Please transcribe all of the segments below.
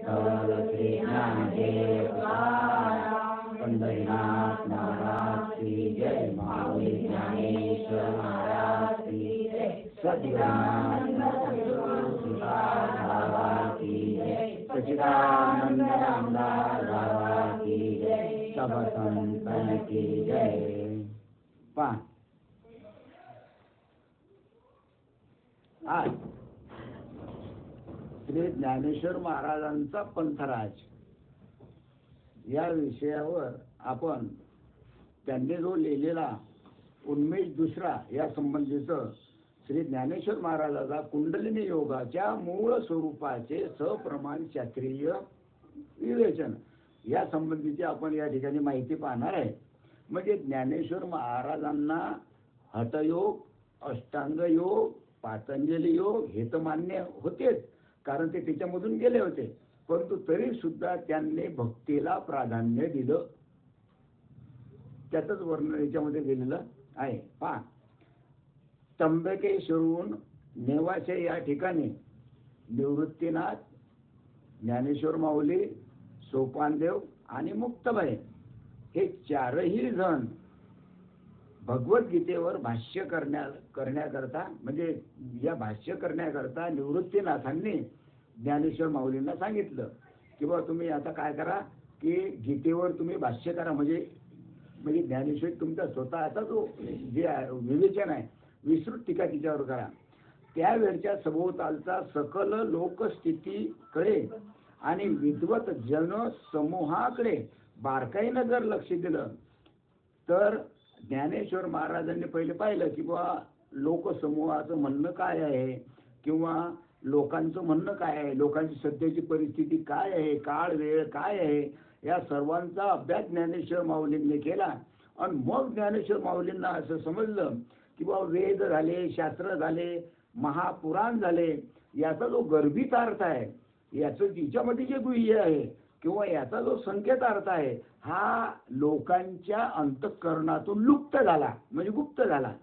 विठ्ठल श्री ज्ञानदेव तुकाराम पंढरीनाथ महाराज की जय. माऊली ज्ञानेश्वर महाराज की जय. सच्चिदानंद सद्गुरु तुकाराम बाबा की जय. सच्चिदानंद रामदास बाबा की जय. सब संतन की जय. पहा आज श्री ज्ञानेश्वर महाराजांचा पंथराज या विषयावर आपण त्यांनी जो लिहिलेला उन्मेष दुसरा या संबंधीचं श्री ज्ञानेश्वर महाराजाचा कुंडलिनी योगाच्या मूळ स्वरूपाचे सप्रमाण शास्त्रीय विवेचन या संबंधीची आपण या ठिकाणी माहिती पाहणार आहे. म्हणजे ज्ञानेश्वर महाराजांना हठयोग, अष्टांग योग, पातंजली योग हे तर मान्य होतेच, कारण ते त्याच्यामधून गेले होते, परंतु तरी सुद्धा त्यांनी भक्तीला प्राधान्य दिलं. त्याचंच वर्णन याच्यामध्ये दिलेलं आहे. पहा, त्र्यंबकेश्वरून नेवासे या ठिकाणी निवृत्तीनाथ, ज्ञानेश्वर माऊली, सोपानदेव आणि मुक्ताबाई हे चारही जण भगवद्गीतेवर भाष्य करण्याकरता म्हणजे या भाष्य करण्याकरता निवृत्तीनाथांनी ज्ञानेश्वर माऊलींना सांगितलं की बाबा तुम्ही आता काय करा की गीतेवर तुम्ही भाष्य करा. म्हणजे ज्ञानेश्वर तुमचा स्वतःचा जो जे विवेचन आहे विस्तृत टीका तिच्यावर करा. त्यावेळच्या सभोवतालचा सकल लोकस्थितीकडे आणि विद्वत जन समूहाकडे बारकाईनं जर लक्ष दिलं तर ज्ञानेश्वर महाराजांनी पहिले पाहिलं की बाबा लोकसमूहाचं म्हणणं काय आहे किंवा लोकांचं म्हणणं काय आहे, लोकांची सध्याची परिस्थिती काय आहे, काळ वेळ काय आहे, या सर्वांचा अभ्यास ज्ञानेश्वर माऊलींनी केला. आणि मग ज्ञानेश्वर माऊलींना असं समजलं की बाबा वेद झाले, शास्त्र झाले, महापुराण झाले, याचा जो गर्भित अर्थ आहे, याचं तिच्यामध्ये जे गुह्य आहे किंवा याचा जो संकेत अर्थ आहे हा लोकांच्या अंतःकरणातून लुप्त झाला, म्हणजे गुप्त झाला,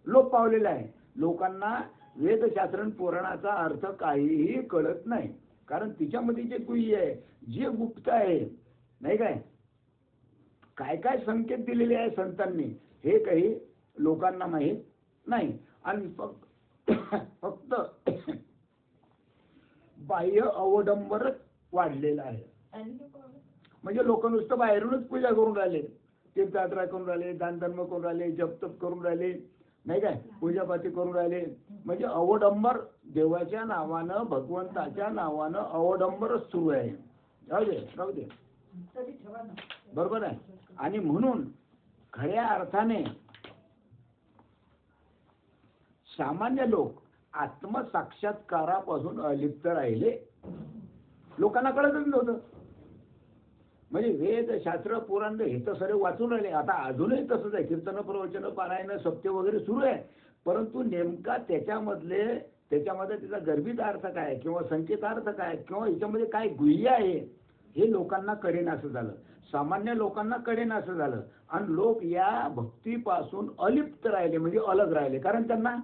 लोप पावलेला आहे. लोकांना वेदशास्त्र पुराणाचा अर्थ काहीही कळत नाही, कारण तिच्यामध्ये जे गुह्य आहे, जे गुप्त आहे, नाही काय काय काय संकेत दिलेले आहे संतांनी हे काही लोकांना माहीत नाही. आणि फक्त बाह्य अवडंबरच वाढलेलं आहे. म्हणजे लोक नुसतं बाहेरूनच पूजा करून राहिले, तीर्थयात्रा करून राहिले, दानधर्म करून राहिले, जपतप करून राहिले, नाही काय पूजापाती करून राहिले. म्हणजे अवडंबर देवाच्या नावानं, भगवंताच्या नावानं अवडंबरच सुरू आहे. राहू दे बरोबर आहे. आणि म्हणून खऱ्या अर्थाने सामान्य लोक आत्मसाक्षात्कारापासून अलिप्त राहिले. लोकांना कळतच नव्हतं. म्हणजे वेद शास्त्र पुराण हे तर सर्व वाचून राहिले. आता अजूनही तसंच आहे, कीर्तन प्रवचन पारायण सत्य वगैरे सुरू आहे, परंतु नेमका त्याच्यामध्ये त्याचा गर्भित अर्थ काय किंवा संकेतार्थ काय किंवा याच्यामध्ये काय गुह्य आहे हे लोकांना कळेनासं झालं, सामान्य लोकांना कळेनासं झालं. आणि लोक या भक्तीपासून अलिप्त राहिले, म्हणजे अलग राहिले, कारण त्यांना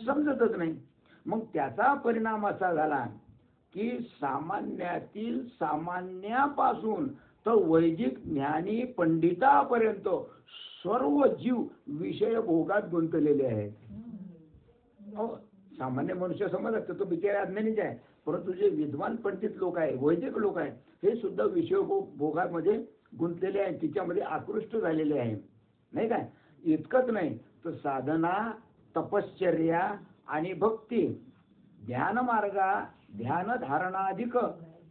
समजतच नाही. मग त्याचा परिणाम असा झाला की सामान्यातील सामान्यापासून तर वैदिक ज्ञानी पंडितापर्यंत सर्व जीव विषय भोगात गुंतलेले आहेत. सामान्य मनुष्य समजत तो बिचारे अज्ञानीच आहे, परंतु जे विद्वान पंडित लोक आहे, वैदिक लोक आहेत, हे सुद्धा विषय भोगामध्ये गुंतलेले आहेत, तिच्यामध्ये आकृष्ट झालेले आहे, नाही काय. इतकंच नाही तर साधना, तपश्चर्या आणि भक्ती, ध्यान मार्गा, ध्यान धारणाधिक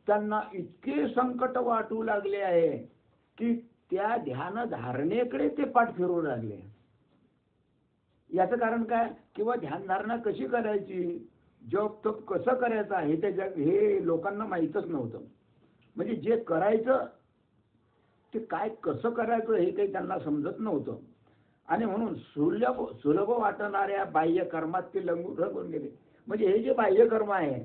त्यांना इतके संकट वाटू लागले आहे की त्या ध्यान धारणेकडे ते पाठ फिरवू लागले. याचं कारण काय, किंवा ध्यान धारणा कशी करायची, जप तप कसं करायचं हे लोकांना माहीतच नव्हतं. म्हणजे जे करायचं ते काय कसं करायचं हे काही त्यांना समजत नव्हतं. आणि म्हणून सुलभ वाटणाऱ्या बाह्य कर्मात ते रंगून गेले. म्हणजे हे जे बाह्य कर्म आहे,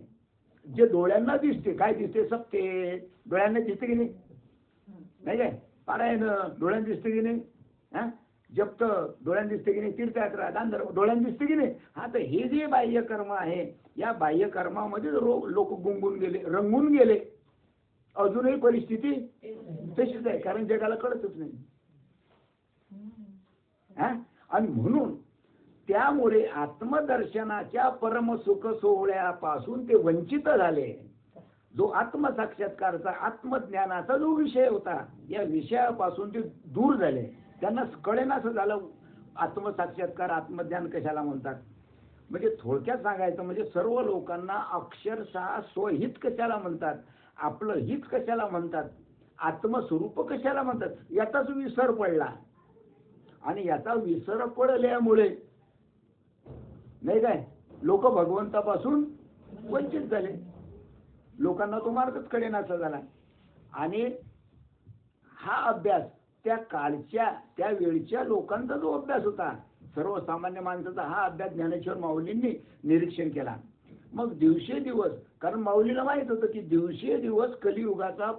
जे डोळ्यांना दिसते, काय दिसते, सत्य डोळ्यांना दिसते की नाही काय, पारायण डोळ्यांना दिसते की नाही, जप डोळ्यांना दिसते की नाही, तीर्थयात्रा दानधर्म डोळ्यांना दिसते की नाही. हा, तर हे जे बाह्य कर्म आहे, या बाह्य कर्मामध्ये लोक गुंगून गेले, रंगून गेले. अजूनही परिस्थिती तशीच आहे, कारण जगाला कळतच नाही. आणि म्हणून त्यामुळे आत्मदर्शनाच्या परमसुख सोहळ्यापासून ते वंचित झाले. जो आत्मसाक्षात्कारचा आत्मज्ञानाचा जो विषय होता, या विषयापासून ते दूर झाले. त्यांना कळेनासं झालं आत्मसाक्षात्कार आत्मज्ञान कशाला म्हणतात. म्हणजे थोडक्यात सांगायचं म्हणजे सर्व लोकांना अक्षरशः स्वहित कशाला म्हणतात, आपलं हित कशाला म्हणतात, आत्मस्वरूप कशाला म्हणतात, याचाच विसर पडला. आणि याचा विसर पडल्यामुळे नाही काय लोक भगवंतापासून वंचित झाले. लोकांना तो मार्गच कळेनासा झाला. आणि हा अभ्यास त्या काळच्या त्या वेळच्या लोकांचा जो अभ्यास होता, सर्वसामान्य माणसाचा हा अभ्यास ज्ञानेश्वर माऊलींनी निरीक्षण केला. मग दिवसेदिवस, कारण माऊलीला माहित होतं की दिवसेदिवस कलियुगाचा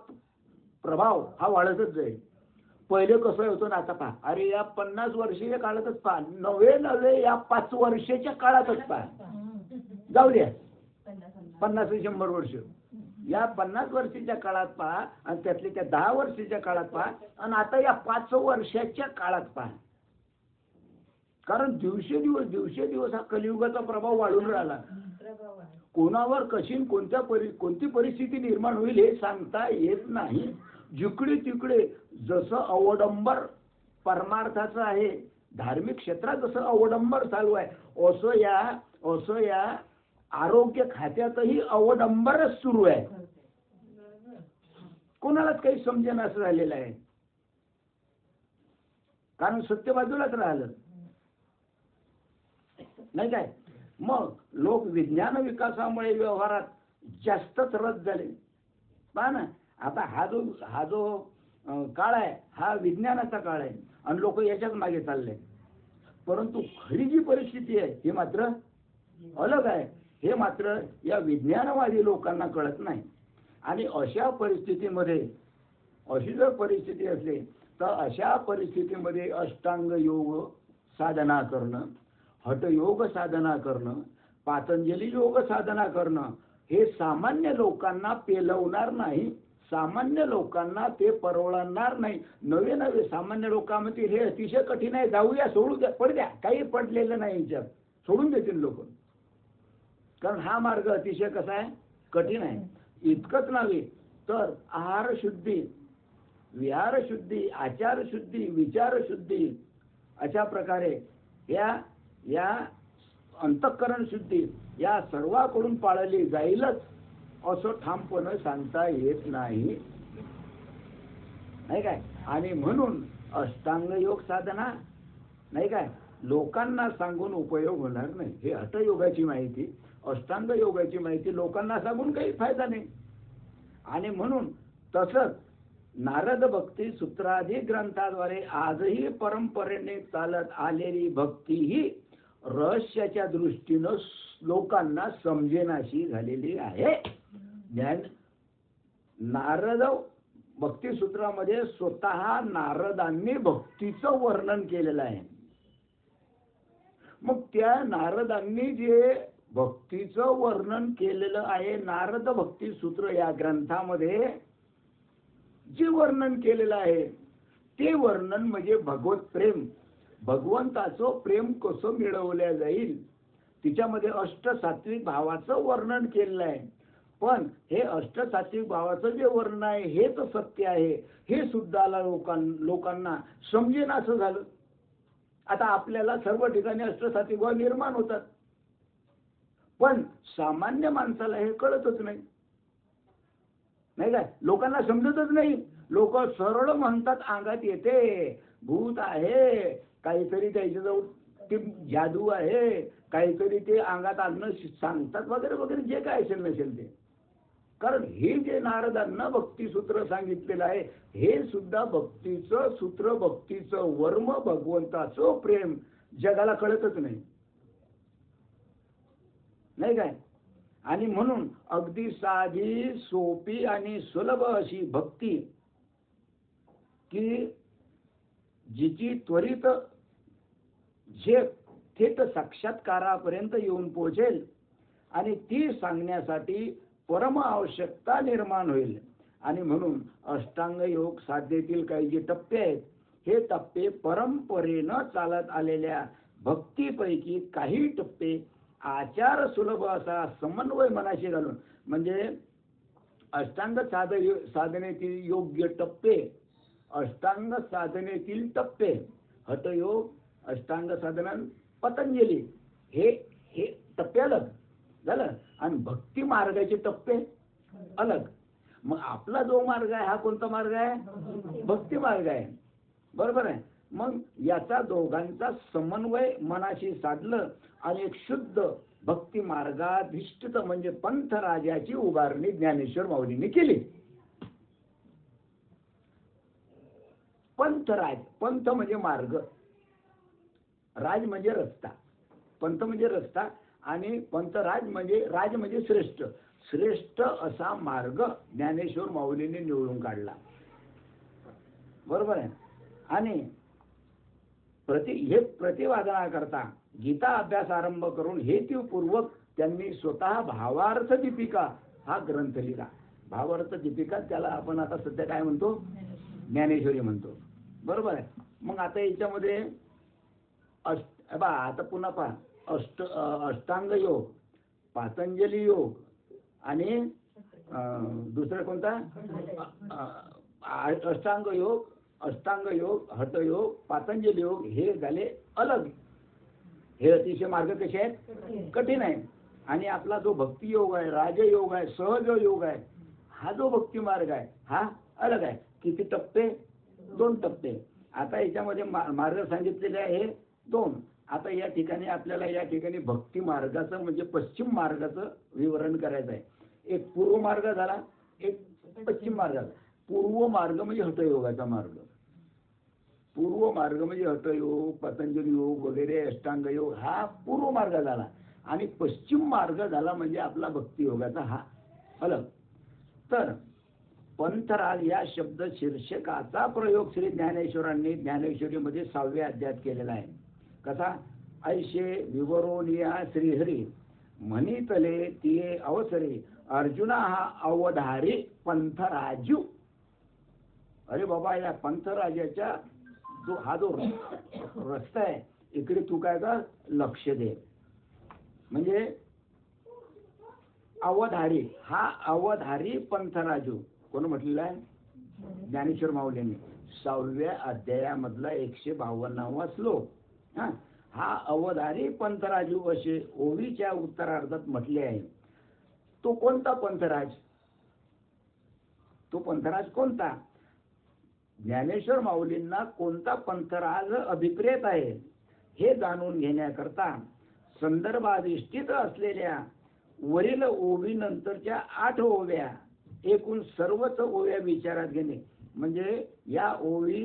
प्रभाव हा वाढतच जाईल. पहिले कसं होतं ना, आता पहा, अरे या 50 वर्षीच्या काळातच पहा, नवे या 5 वर्षाच्या काळातच पहा, जाऊ द्या 50-100 वर्ष, या 50 वर्षाच्या काळात पहा, आणि त्यातले त्या 10 वर्षाच्या काळात पहा, आणि आता या 5 वर्षाच्या काळात पहा. कारण दिवसेदिवस हा कलियुगाचा प्रभाव वाढून राहिला. कोणावर कशी कोणती परिस्थिती निर्माण होईल हे सांगता येत नाही. जिकडे तिकडे जसं अवडंबर परमार्थाचं आहे, धार्मिक क्षेत्रात जसं अवडंबर चालू आहे, असं या आरोग्य खात्यातही अवडंबरच सुरू आहे. कोणालाच काही समजेना असं झालेलं आहे, कारण सत्य बाजूलाच राहिलं नाही काय. मग लोक विज्ञान विकासामुळे व्यवहारात जास्तच रस झाले. पहा ना, आता हा जो काळ आहे हा विज्ञानाचा काळ आहे, आणि लोक याच्याच मागे चालले. परंतु खरी जी परिस्थिती आहे ही मात्र अलग आहे. हे मात्र या विज्ञानवादी लोकांना कळत नाही. आणि अशा परिस्थितीमध्ये अशी जर परिस्थिती असली तर अशा परिस्थितीमध्ये अष्टांग योग साधना करणं, हठयोग साधना करणं, पातंजली योग साधना करणं हे सामान्य लोकांना पेलवणार नाही. सामान्य लोकांना ते परवडणार नाही. नवे सामान्य लोकांमध्ये हे अतिशय कठीण आहे, जाऊया, सोडू द्या, पड द्या, काही पडलेलं नाही याच्यात, सोडून देतील लोक. कारण हा मार्ग अतिशय कसा आहे, कठीण आहे. इतकंच नव्हे तर आहार शुद्धी, विहार शुद्धी, आचार शुद्धी, विचार शुद्धी अशा प्रकारे या अंतःकरण शुद्धी या सर्वांकडून पाळली जाईलच असं ठामपणे सांगता येत नाही काय. आणि म्हणून अष्टांग योग साधना नाही काय लोकांना सांगून उपयोग होणार नाही. हे हठयोगाची माहिती, अष्टांग योगाची माहिती लोकांना सांगून काही फायदा नाही. आणि म्हणून तसंच नारद भक्ती सूत्रादी ग्रंथाद्वारे आजही परंपरेने चालत आलेली भक्ती ही रहस्याच्या दृष्टीनं लोकांना समजेनाशी झालेली आहे. नारद भक्ती सूत्रामध्ये स्वतः नारदांनी भक्तीचं वर्णन केलेलं आहे. मग त्या नारदांनी जे भक्तीचं वर्णन केलेलं आहे, नारद भक्ती सूत्र या ग्रंथामध्ये जे वर्णन केलेलं आहे ते वर्णन म्हणजे भगवत प्रेम, भगवंताचं प्रेम कसं मिळवल्या जाईल, तिच्यामध्ये अष्टसात्विक भावाचं वर्णन केलेलं आहे. पण हे अष्टसात्विक भावाचं जे वर्णन आहे हेच सत्य आहे हे सुद्धा लोकांना समजेन असं झालं. आता आपल्याला सर्व ठिकाणी अष्टसात्विक भाव निर्माण होतात, पण सामान्य माणसाला हे कळतच नाही काय, लोकांना समजतच नाही. लोक सरळ म्हणतात, अंगात येते, भूत आहे, काहीतरी त्याच्याजवळ ते जादू आहे, काहीतरी ते अंगात आणणं सांगतात वगैरे वगैरे, जे काय असेल नसेल ते. कारण हे जे नारदांना भक्तिसूत्र सांगितलेलं आहे हे सुद्धा भक्तीचं सूत्र, भक्तीचं वर्म, भगवंताचं प्रेम जगाला कळतच नाही काय. आणि म्हणून अगदी साधी, सोपी आणि सुलभ अशी भक्ती की जिची त्वरित थेट साक्षात्कारापर्यंत येऊन पोहोचेल आणि ती सांगण्यासाठी परम आवश्यकता निर्माण होईल. आणि म्हणून अष्टांग योग साधनेतील काही जे टप्पे आहेत हे टप्पे परंपरेनं चालत आलेल्या भक्तीपैकी काही टप्पे आचार सुलभ असा समन्वय मनाशी घालून, म्हणजे अष्टांग साधनेतील योग्य टप्पे, अष्टांग साधनेतील टप्पे, हठयोग, अष्टांग साधना, पतंजली, हे हे टप्पे अलग झालं, आणि भक्ती मार्गाचे टप्पे अलग. मग आपला जो मार्ग आहे हा कोणता मार्ग आहे? भक्ती मार्ग आहे. बरोबर आहे. मग याचा दोघांचा समन्वय मनाशी साधलं आणि एक शुद्ध भक्ती मार्गाधिष्ठित म्हणजे पंथराजाची उभारणी ज्ञानेश्वर माऊलींनी केली. पंथराज, पंथ म्हणजे मार्ग, राज म्हणजे रस्ता, पंथ म्हणजे रस्ता, आणि पंथराज म्हणजे राज म्हणजे श्रेष्ठ, श्रेष्ठ असा मार्ग ज्ञानेश्वर माऊलींनी निवडून काढला. बरोबर आहे. आणि प्रतिवादनाकरता गीता अभ्यास आरंभ करून हेतुपूर्वक त्यांनी स्वतः भावार्थ दीपिका हा ग्रंथ लिहिला. भावार्थ दीपिका त्याला आपण आता सध्या काय म्हणतो? ज्ञानेश्वरी म्हणतो. बरोबर आहे. मग आता याच्यामध्ये आता पुन्हा पहा, अष्टांग योग, पातंजली योग आणि दुसरा कोणता? अष्टांग योग, हठयोग, पातंजली योग हे झाले अलग. हे अतिशय मार्ग कसे आहेत? कठीण आहे. आणि आपला जो भक्ती योग आहे, राजयोग आहे, सहज योग आहे, हा जो भक्ती मार्ग आहे हा अलग आहे. किती टप्पे? 2 टप्पे. आता याच्यामध्ये मार्ग सांगितलेले आहे 2. आता या ठिकाणी आपल्याला या ठिकाणी भक्ती मार्गाचं म्हणजे पश्चिम मार्गाचं विवरण करायचं आहे. एक पूर्व मार्ग झाला, एक पश्चिम मार्ग झाला. पूर्व मार्ग म्हणजे हठयोगाचा मार्ग. पूर्व मार्ग म्हणजे हठयोग, पतंजली योग वगैरे, अष्टांग योग हा पूर्व मार्ग झाला. आणि पश्चिम मार्ग झाला म्हणजे आपला भक्ती योगाचा हा अलग. तर पंथराज या शब्द शीर्षकाचा प्रयोग श्री ज्ञानेश्वरांनी ज्ञानेश्वरीमध्ये 6व्या अध्यायात केलेला आहे. कसा? ऐशे विवरोनिया श्रीहरी म्हणितले तिये अवसरी अर्जुना हा अवधारी पंथराजू. अरे बाबा, या पंथराजाच्या जो रस्ता आहे इकडे तू काय कर, लक्ष दे. म्हणजे अवधारी, हा अवधारी पंथराजू कोण म्हटलेला आहे? ज्ञानेश्वर माऊलींनी 6व्या अध्यायामधला 152वा श्लोक. हा अवधारी पंथराजू असे ओवीच्या उत्तरार्धात म्हटले आहे. तो कोणता पंथराज? तो पंथराज कोणता? ज्ञानेश्वर माऊलींना कोणता पंथराज अभिप्रेत आहे हे जाणून घेण्याकरता संदर्भाधिष्ठित असलेल्या वरील ओवी नंतरच्या 8 ओव्या, एकूण सर्वच ओव्या विचारात घेणे. म्हणजे या ओवी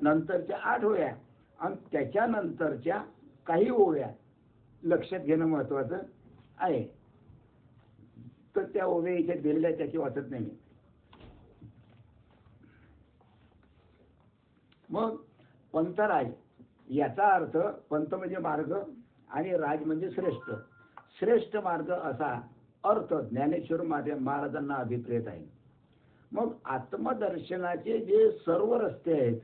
नंतरच्या 8 ओव्या आणि त्याच्यानंतरच्या काही ओव्या लक्षात घेणं महत्वाचं आहे. तर त्या ओव्या इथे दिलेल्या त्याची वाचत नाही. मग पंथराज याचा अर्थ पंथ म्हणजे मार्ग आणि राज म्हणजे श्रेष्ठ. श्रेष्ठ मार्ग असा अर्थ ज्ञानेश्वर महाराजांना अभिप्रेत आहे. मग आत्मदर्शनाचे जे सर्व रस्ते आहेत,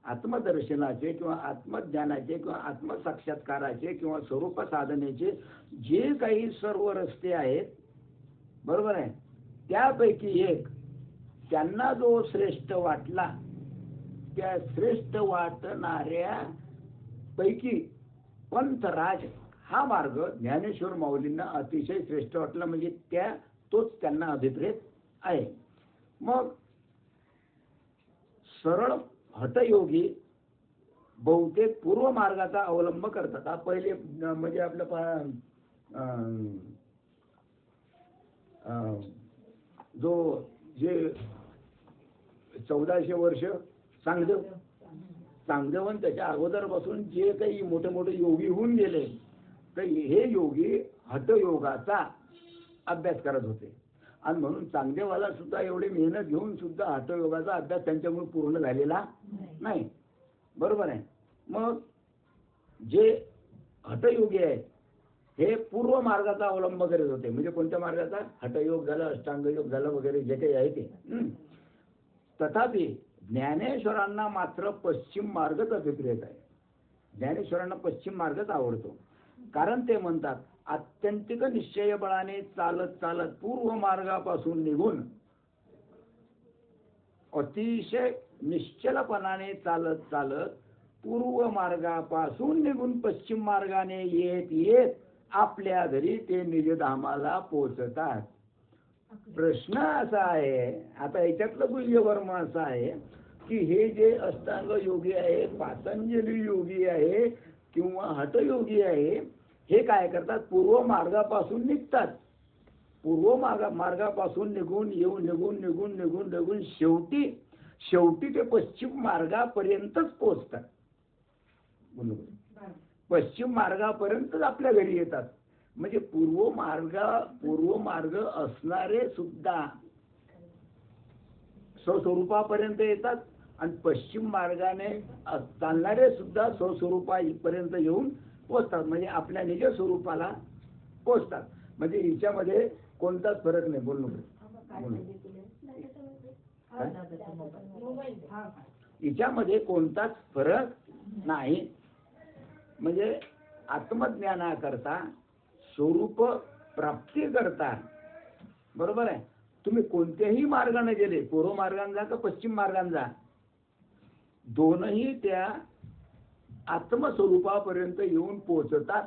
आत्मदर्शनाचे किंवा आत्मज्ञानाचे किंवा आत्मसाक्षात्काराचे किंवा स्वरूप साधनेचे जे काही सर्व रस्ते आहेत, बरोबर आहे, त्यापैकी एक त्यांना जो श्रेष्ठ वाटला, त्या श्रेष्ठ वाटणाऱ्या पैकी पंथराज हा मार्ग ज्ञानेश्वर माऊलींना अतिशय श्रेष्ठ वाटला. म्हणजे तोच त्यांना अभिप्रेत आहे. मग सरळ हठयोगी बहुतेक पूर्व मार्गाचा अवलंब करतात. पहिले म्हणजे आपलं जे 1400 वर्ष चांगदेवन त्याच्या अगोदरपासून जे काही मोठे मोठे योगी होऊन गेले, तर हे योगी हठयोगाचा अभ्यास करत होते. आणि म्हणून चांगदेवाला सुद्धा एवढी मेहनत घेऊन सुद्धा हठयोगाचा अभ्यास त्यांच्यामुळे पूर्ण झालेला नाही. बरोबर आहे. मग जे हठयोगी आहेत हे पूर्व मार्गाचा अवलंब करीत होते. म्हणजे कोणत्या मार्गाचा? हठयोग झालं, अष्टांग योग झालं वगैरे जे काही आहे ते. तथापि ज्ञानेश्वरांना मात्र पश्चिम मार्गच अभिप्रेत आहे. ज्ञानेश्वरांना पश्चिम मार्गच आवडतो. कारण ते म्हणतात आत्यंतिक निश्चय बळाने चालत चालत पूर्व मार्गापासून निघून अतिशय निश्चलपणाने चालत चालत पूर्व मार्गापासून निघून पश्चिम मार्गाने येत येत आपल्या घरी ते निजधामाला पोहोचतात. प्रश्न असा आहे, आता याच्यातलं गुह्यवर्म असं आहे की हे जे अष्टांग योगी आहे, पातंजली योगी आहे किंवा हठयोगी आहे, हे काय करतात? पूर्व मार्गापासून निघतात. पूर्व मार्गापासून निघून येऊन निघून निघून निघून निघून शेवटी ते पश्चिम मार्गापर्यंतच पोहोचतात. पश्चिम मार्गापर्यंतच आपल्या घरी येतात. म्हणजे पूर्व मार्ग असणारे सुद्धा स्वस्वरूपापर्यंत येतात आणि पश्चिम मार्गाने चालणारे सुद्धा स्वस्वरूपापर्यंत येऊन पोहोचतात. म्हणजे आपल्या निज स्वरूपाला पोहोचतात. म्हणजे हिच्यामध्ये कोणताच फरक नाही. बोल हिच्यामध्ये कोणताच फरक नाही. म्हणजे आत्मज्ञानाकरता, स्वरूप प्राप्ती करता, बरोबर आहे, तुम्ही कोणत्याही मार्गाने गेले, पूर्व मार्गाने जा का पश्चिम मार्गाने जा, दोनही त्या आत्मस्वरूपापर्यंत येऊन पोहोचतात.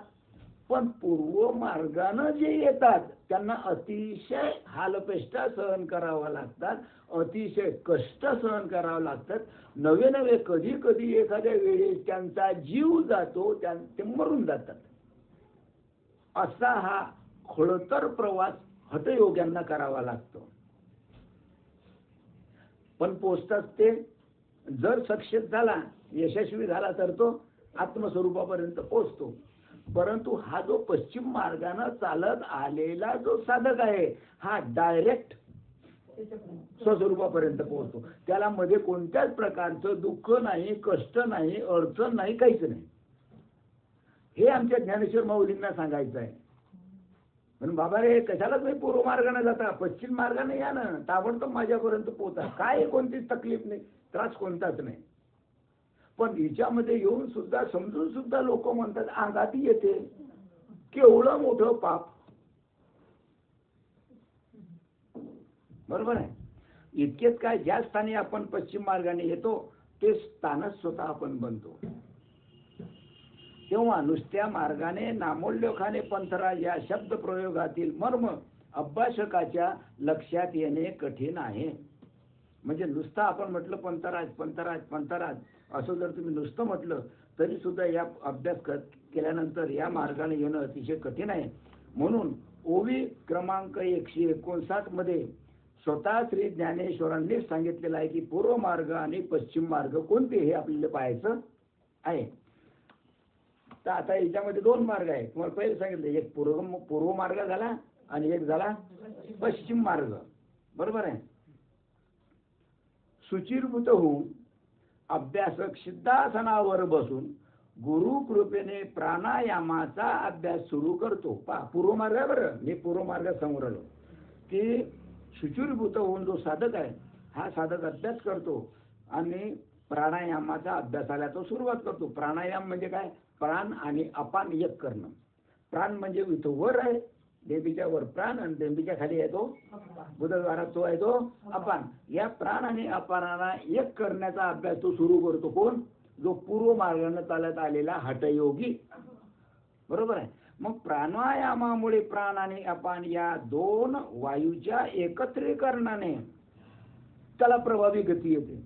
पण पूर्व मार्गाने जे येतात त्यांना अतिशय हालपेष्टा सहन करावा लागतात, अतिशय कष्ट सहन करावं लागतात. नवे नवे कधी कधी एखाद्या वेळेस त्यांचा जीव जातो, ते मरून जातात. असा हा खडतर प्रवास हठयोग्यांना करावा लागतो. पण पोचतात ते, जर सक्सेस झाला, यशस्वी झाला, तर तो आत्मस्वरूपापर्यंत पोचतो. परंतु हा जो पश्चिम मार्गाने चालत आलेला जो साधक आहे, हा डायरेक्ट स्वस्वरूपापर्यंत पोहोचतो. त्याला मध्ये कोणत्याच प्रकारचं दुःख नाही, कष्ट नाही, अडचण नाही, काहीच नाही. हे आमच्या ज्ञानेश्वर माऊलींना सांगायचं आहे. म्हणून बाबा रे, कशाला तुम्ही पूर्व मार्गाने जाता, पश्चिम मार्गाने या ना, ताबडतोब माझ्यापर्यंत पोहोचा. काय कोणतीच तकलीफ नाही, त्रास कोणताच नाही. पण हिच्यामध्ये येऊन सुद्धा समजून सुद्धा लोक म्हणतात अंगाती येते, केवढं मोठं पाप. बरोबर आहे. इतकेच काय, ज्या स्थानी आपण पश्चिम मार्गाने येतो ते स्थानच स्वतः आपण बनतो. तेव्हा नुसत्या मार्गाने नामोल्लेखाने पंथराज या शब्द प्रयोगातील मर्म अभ्यासकाच्या लक्षात येणे कठीण आहे. म्हणजे नुसतं आपण म्हटलं पंथराज पंथराज पंथराज असं जर तुम्ही नुसतं म्हटलं तरी सुद्धा या अभ्यास केल्यानंतर या मार्गाने येणं अतिशय कठीण आहे. म्हणून ओवी क्रमांक 159 मध्ये स्वतः श्री ज्ञानेश्वरांनी सांगितलेलं आहे की पूर्व मार्ग आणि पश्चिम मार्ग कोणते हे आपल्याला पाहायचं आहे. तर आता याच्यामध्ये दोन मार्ग आहेत. तुम्हाला पहिले सांगितलं, एक पूर्व मार्ग झाला आणि एक झाला पश्चिम मार्ग. बरोबर आहे. शुचिर्भूत होऊन अभ्यासक सिद्धासनावर बसून गुरु कृपेने प्राणायामाचा अभ्यास सुरू करतो. पूर्व मार्ग आहे बरं, मी पूर्व मार्गात समोर आलो की शुचिर्भूत होऊन जो साधक आहे, हा साधक अभ्यास करतो आणि प्राणायामाचा अभ्यासाला तो सुरुवात करतो. प्राणायाम म्हणजे काय? प्राण आणि अपान एक करणं. प्राण म्हणजे इथं वर आहे, देवीच्या वर प्राण आणि देवीच्या खाली आहे तो बुधद्वारात तो आहे तो अपान. या प्राण आणि अपानाला एक करण्याचा अभ्यास तो सुरू करतो. कोण? जो पूर्व मार्गाने चालत आलेला हठयोगी. बरोबर आहे. मग प्राणायामामुळे प्राण आणि अपान या दोन वायूच्या एकत्रीकरणाने त्याला प्रभावी गती येते.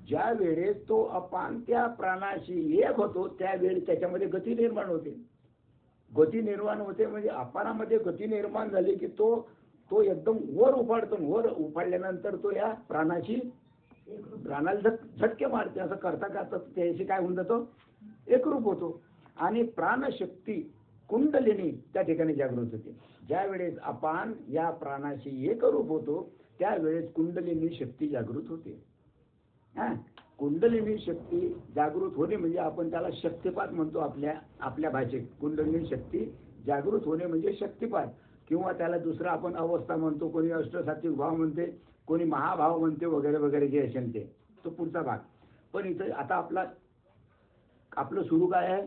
ज्या वेळेस तो अपान त्या प्राणाशी एक होतो त्यावेळी त्याच्यामध्ये गती निर्माण होते. गती निर्माण होते म्हणजे अपानामध्ये गती निर्माण झाली की तो एकदम वर उफाडतो. वर उफाडल्यानंतर तो या प्राणाला झटके मारते. असं करता करता त्याशी काय होऊन जातो? एकरूप होतो. आणि प्राणशक्ती कुंडलिनी त्या ठिकाणी जागृत होते. ज्या वेळेस अपान या प्राणाशी एकरूप होतो त्यावेळेस कुंडलिनी शक्ती जागृत होते. कुंडलिनी शक्ती जागृत होणे म्हणजे आपण त्याला शक्तिपात म्हणतो आपल्या भाषेत. कुंडलिनी शक्ती जागृत होणे म्हणजे शक्तिपात, किंवा त्याला दुसरा आपण अवस्था म्हणतो, कोणी अष्टसात्विक भाव म्हणते, कोणी महाभाव म्हणते, वगैरे वगैरे जे असेल ते तो पुढचा भाग. पण इथं आता आपलं सुरू काय आहे?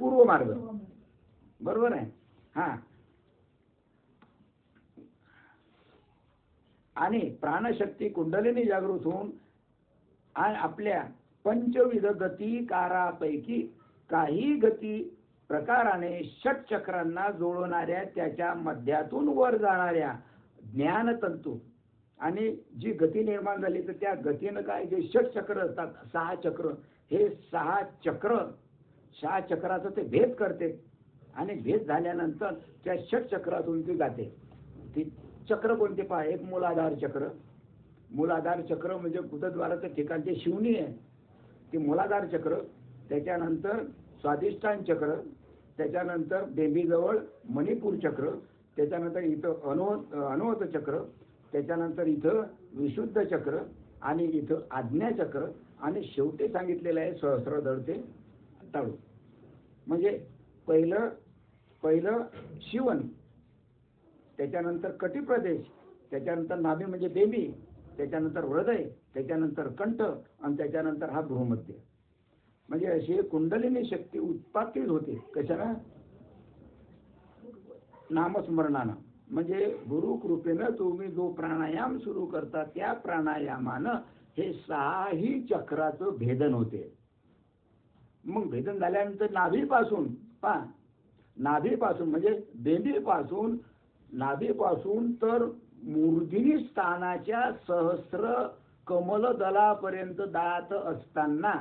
पूर्व मार्ग. बरोबर आहे. हा. आणि प्राणशक्ती कुंडलिनी जागृत होऊन आणि आपल्या पंचविध गतिकारापैकी काही गती प्रकाराने षटचक्रांना जोडणाऱ्या त्याच्या मध्यातून वर जाणाऱ्या ज्ञानतंतू आणि जी गती निर्माण झाली तर त्या गतीनं काय जे षटचक्र असतात, 6 चक्र, हे 6 चक्राचं ते भेद करते आणि भेद झाल्यानंतर त्या षटचक्रातून ती जाते. ती चक्र कोणते पहा? एक मूलाधार चक्र. मूलाधार चक्र म्हणजे गुदद्वाराचं ठिकाणचे शिवणी आहे, ते मूलाधार चक्र. त्याच्यानंतर स्वादिष्ठान चक्र, त्याच्यानंतर बेंबीजवळ मणिपूर चक्र, त्याच्यानंतर इथं अनुवत चक्र, त्याच्यानंतर इथं विशुद्ध चक्र, आणि इथं आज्ञा चक्र, आणि शेवटी सांगितलेलं आहे सहस्रदळ ते ताळू. म्हणजे पहिलं शिवन, त्याच्यानंतर कटिप्रदेश, त्याच्यानंतर नाभी म्हणजे बेंबी, त्याच्यानंतर हृदय, त्याच्यानंतर कंठ, आणि त्याच्यानंतर हा भ्रूमध्य. म्हणजे अशी कुंडलिनी शक्ती उत्पादित होते. कशाला? नामस्मरणानं. म्हणजे गुरु कृपेनं तुम्ही जो प्राणायाम सुरू करता त्या प्राणायामानं हे 6ही चक्राचं भेदन होते. मग भेदन झाल्यानंतर नाभीपासून म्हणजे नाभीपासून तर मूर्धिनी स्थानाच्या सहस्र कमलदलापर्यंत जात असताना,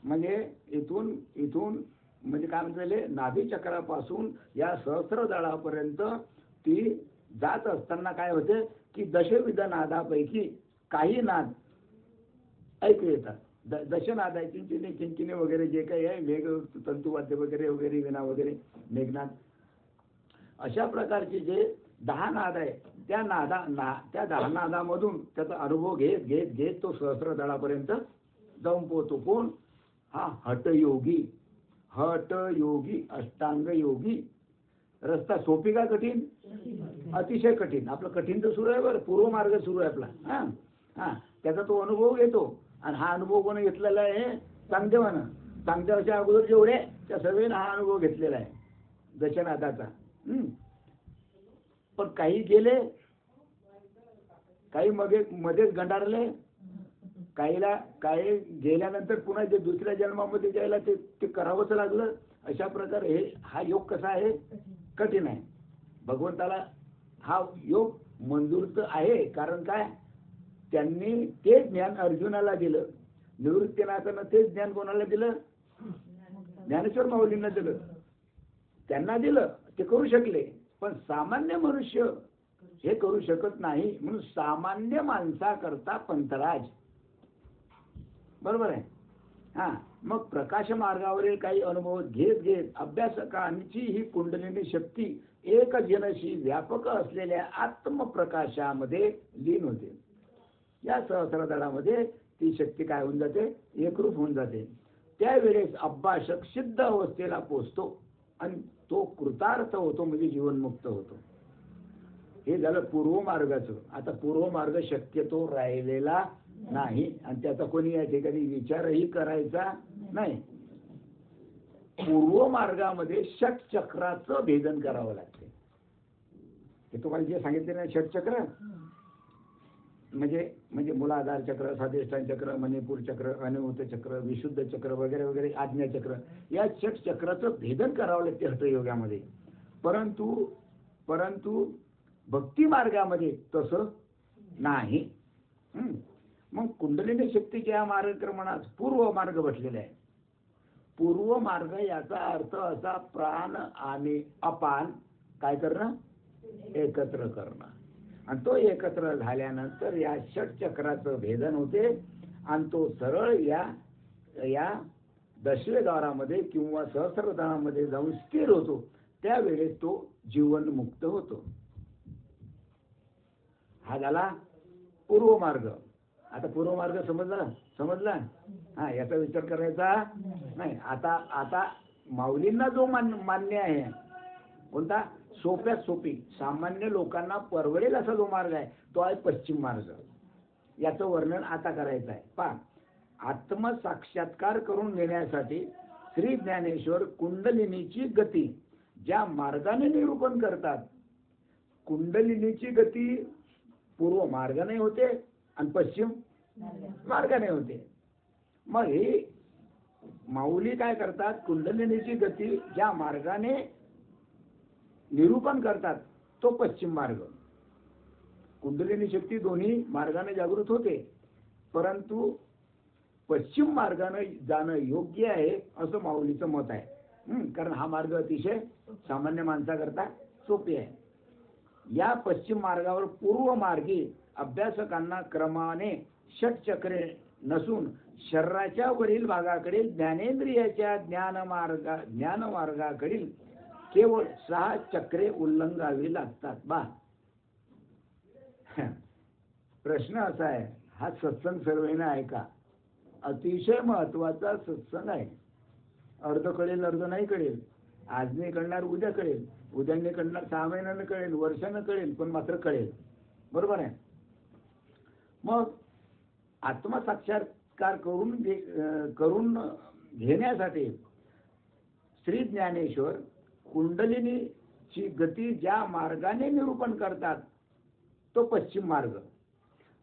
म्हणजे इथून म्हणजे काय म्हणते, नाभी चक्रापासून या सहस्रदळापर्यंत ती जात असताना काय होते की दशविध नादापैकी काही नाद ऐकू येतात. दशनादाची किंकिणी वगैरे जे काही आहे, मेघ, तंतुवाद्य वगैरे वगैरे, विना वगैरे, मेघनाद, अशा प्रकारचे जे 10 नाद आहे त्या 10 नादामधून त्याचा अनुभव घेत तो सहस्रदळापर्यंत जाऊन पोहतो. कोण? हा हटयोगी. अष्टांग योगी. रस्ता सोपी का कठीण? अतिशय कठीण. आपलं कठीण तर सुरू आहे बरं, पूर्व मार्ग सुरू आहे आपला. त्याचा तो अनुभव घेतो. आणि हा अनुभव कोण घेतलेला आहे? चांगदेवानं. चांगदेवाच्या अगोदर जेवढे त्या सर्वांना हा अनुभव घेतलेला आहे दशनाथाचा. पण काही गेले, काही मध्येच गंडारले, काही गेल्यानंतर पुन्हा जे दुसऱ्या जन्मामध्ये जायला ते करावंच लागलं. अशा प्रकारे हा योग कसा आहे? कठीण आहे. भगवंताला हा योग मंजूर तर आहे. कारण काय? त्यांनी ते ज्ञान अर्जुनाला दिलं. निवृत्तीनाथानं ते ज्ञान कोणाला दिलं? ज्ञानेश्वर माऊलींना दिलं. त्यांना दिलं, ते करू शकले. पण सामान्य मनुष्य हे करू शकत नाही. म्हणून सामान्य माणसाकरता पंथराज. बरोबर आहे. मग प्रकाश मार्गावरील काही अनुभव घेत अभ्यासकांची ही कुंडलिनी शक्ती एक जनशी व्यापक असलेल्या आत्मप्रकाशामध्ये लीन होते. या सहस्रदळामध्ये ती शक्ती काय होऊन जाते? एकरूप होऊन जाते. त्यावेळेस अभ्यासक सिद्ध अवस्थेला पोचतो आणि तो कृतार्थ होतो, म्हणजे जीवनमुक्त होतो. हे झालं पूर्व मार्गाचं. आता पूर्व मार्ग शक्यतो राहिलेला नाही आणि त्याचा कोणी या ठिकाणी विचारही करायचा नाही. पूर्व मार्गामध्ये षटचक्राचं भेदन करावं लागते. हे तुम्हाला जे सांगितले ना, षटचक्र म्हणजे मूलाधार चक्र, स्वादिष्ठान चक्र, मणिपूर चक्र, अनुभूत चक्र, विशुद्ध चक्र वगैरे वगैरे, आज्ञा चक्र, या षटचक्राचं भेदन करावं लागते हठयोगामध्ये. परंतु भक्ती मार्गामध्ये तसं नाही. मग कुंडलिनी शक्तीच्या मार्गक्रमणात पूर्व मार्ग बसलेला आहे. पूर्व मार्ग याचा अर्थ असा, प्राण आणि अपान काय करणं? एकत्र करणं. आणि तो एकत्र झाल्यानंतर या षटचक्राचं भेदन होते आणि तो सरळ या दशद्वारामध्ये किंवा सहस्रद्वारामध्ये जाऊन स्थिर होतो. त्यावेळेस तो जीवनमुक्त होतो. हा झाला पूर्व मार्ग. आता पूर्व मार्ग समजला हा, याचा विचार करायचा नाही. आता माऊलींना जो मान्य आहे कोणता, सोप्यात सोपी सामान्य लोकांना परवडेल असा जो मार्ग आहे तो आहे पश्चिम मार्ग. याचं वर्णन आता करायचं आहे. पहा, आत्मसाक्षात्कार करून घेण्यासाठी श्री ज्ञानेश्वर कुंडलिनीची गती ज्या मार्गाने निरूपण करतात, कुंडलिनीची गती पूर्व मार्गाने होते आणि पश्चिम मार्गाने होते. मग हे माऊली काय करतात, कुंडलिनीची गती ज्या मार्गाने निरूपण करतात तो पश्चिम मार्ग. कुंडलिनी शक्ती दोन्ही मार्गाने जागृत होते, परंतु पश्चिम मार्गाने जाणं योग्य आहे असं माऊलीचं मत आहे. कारण हा मार्ग अतिशय सामान्य माणसाकरता सोपे आहे. या पश्चिम मार्गावर पूर्व मार्गी अभ्यासकांना क्रमाने षटचक्रे नसून शरीराच्या वरील भागाकडे ज्ञानेंद्रियाच्या ज्ञानमार्गाकडील केवळ 6 चक्रे उल्लंघावी लागतात. बा, प्रश्न असा आहे, हा सत्संग सर्वांना ऐका, अतिशय महत्वाचा सत्संग आहे. अर्ध कळेल अर्ध नाही कळेल, आज नाही कळणार उद्या कळेल, उद्या नाही कळणार 6 महिन्यानं कळेल, वर्षानं कळेल, पण मात्र कळेल. बरोबर आहे. मग आत्मसाक्षात्कार करून घेण्यासाठी श्री ज्ञानेश्वर कुंडलिनीची गती ज्या मार्गाने निरूपण करतात तो पश्चिम मार्ग.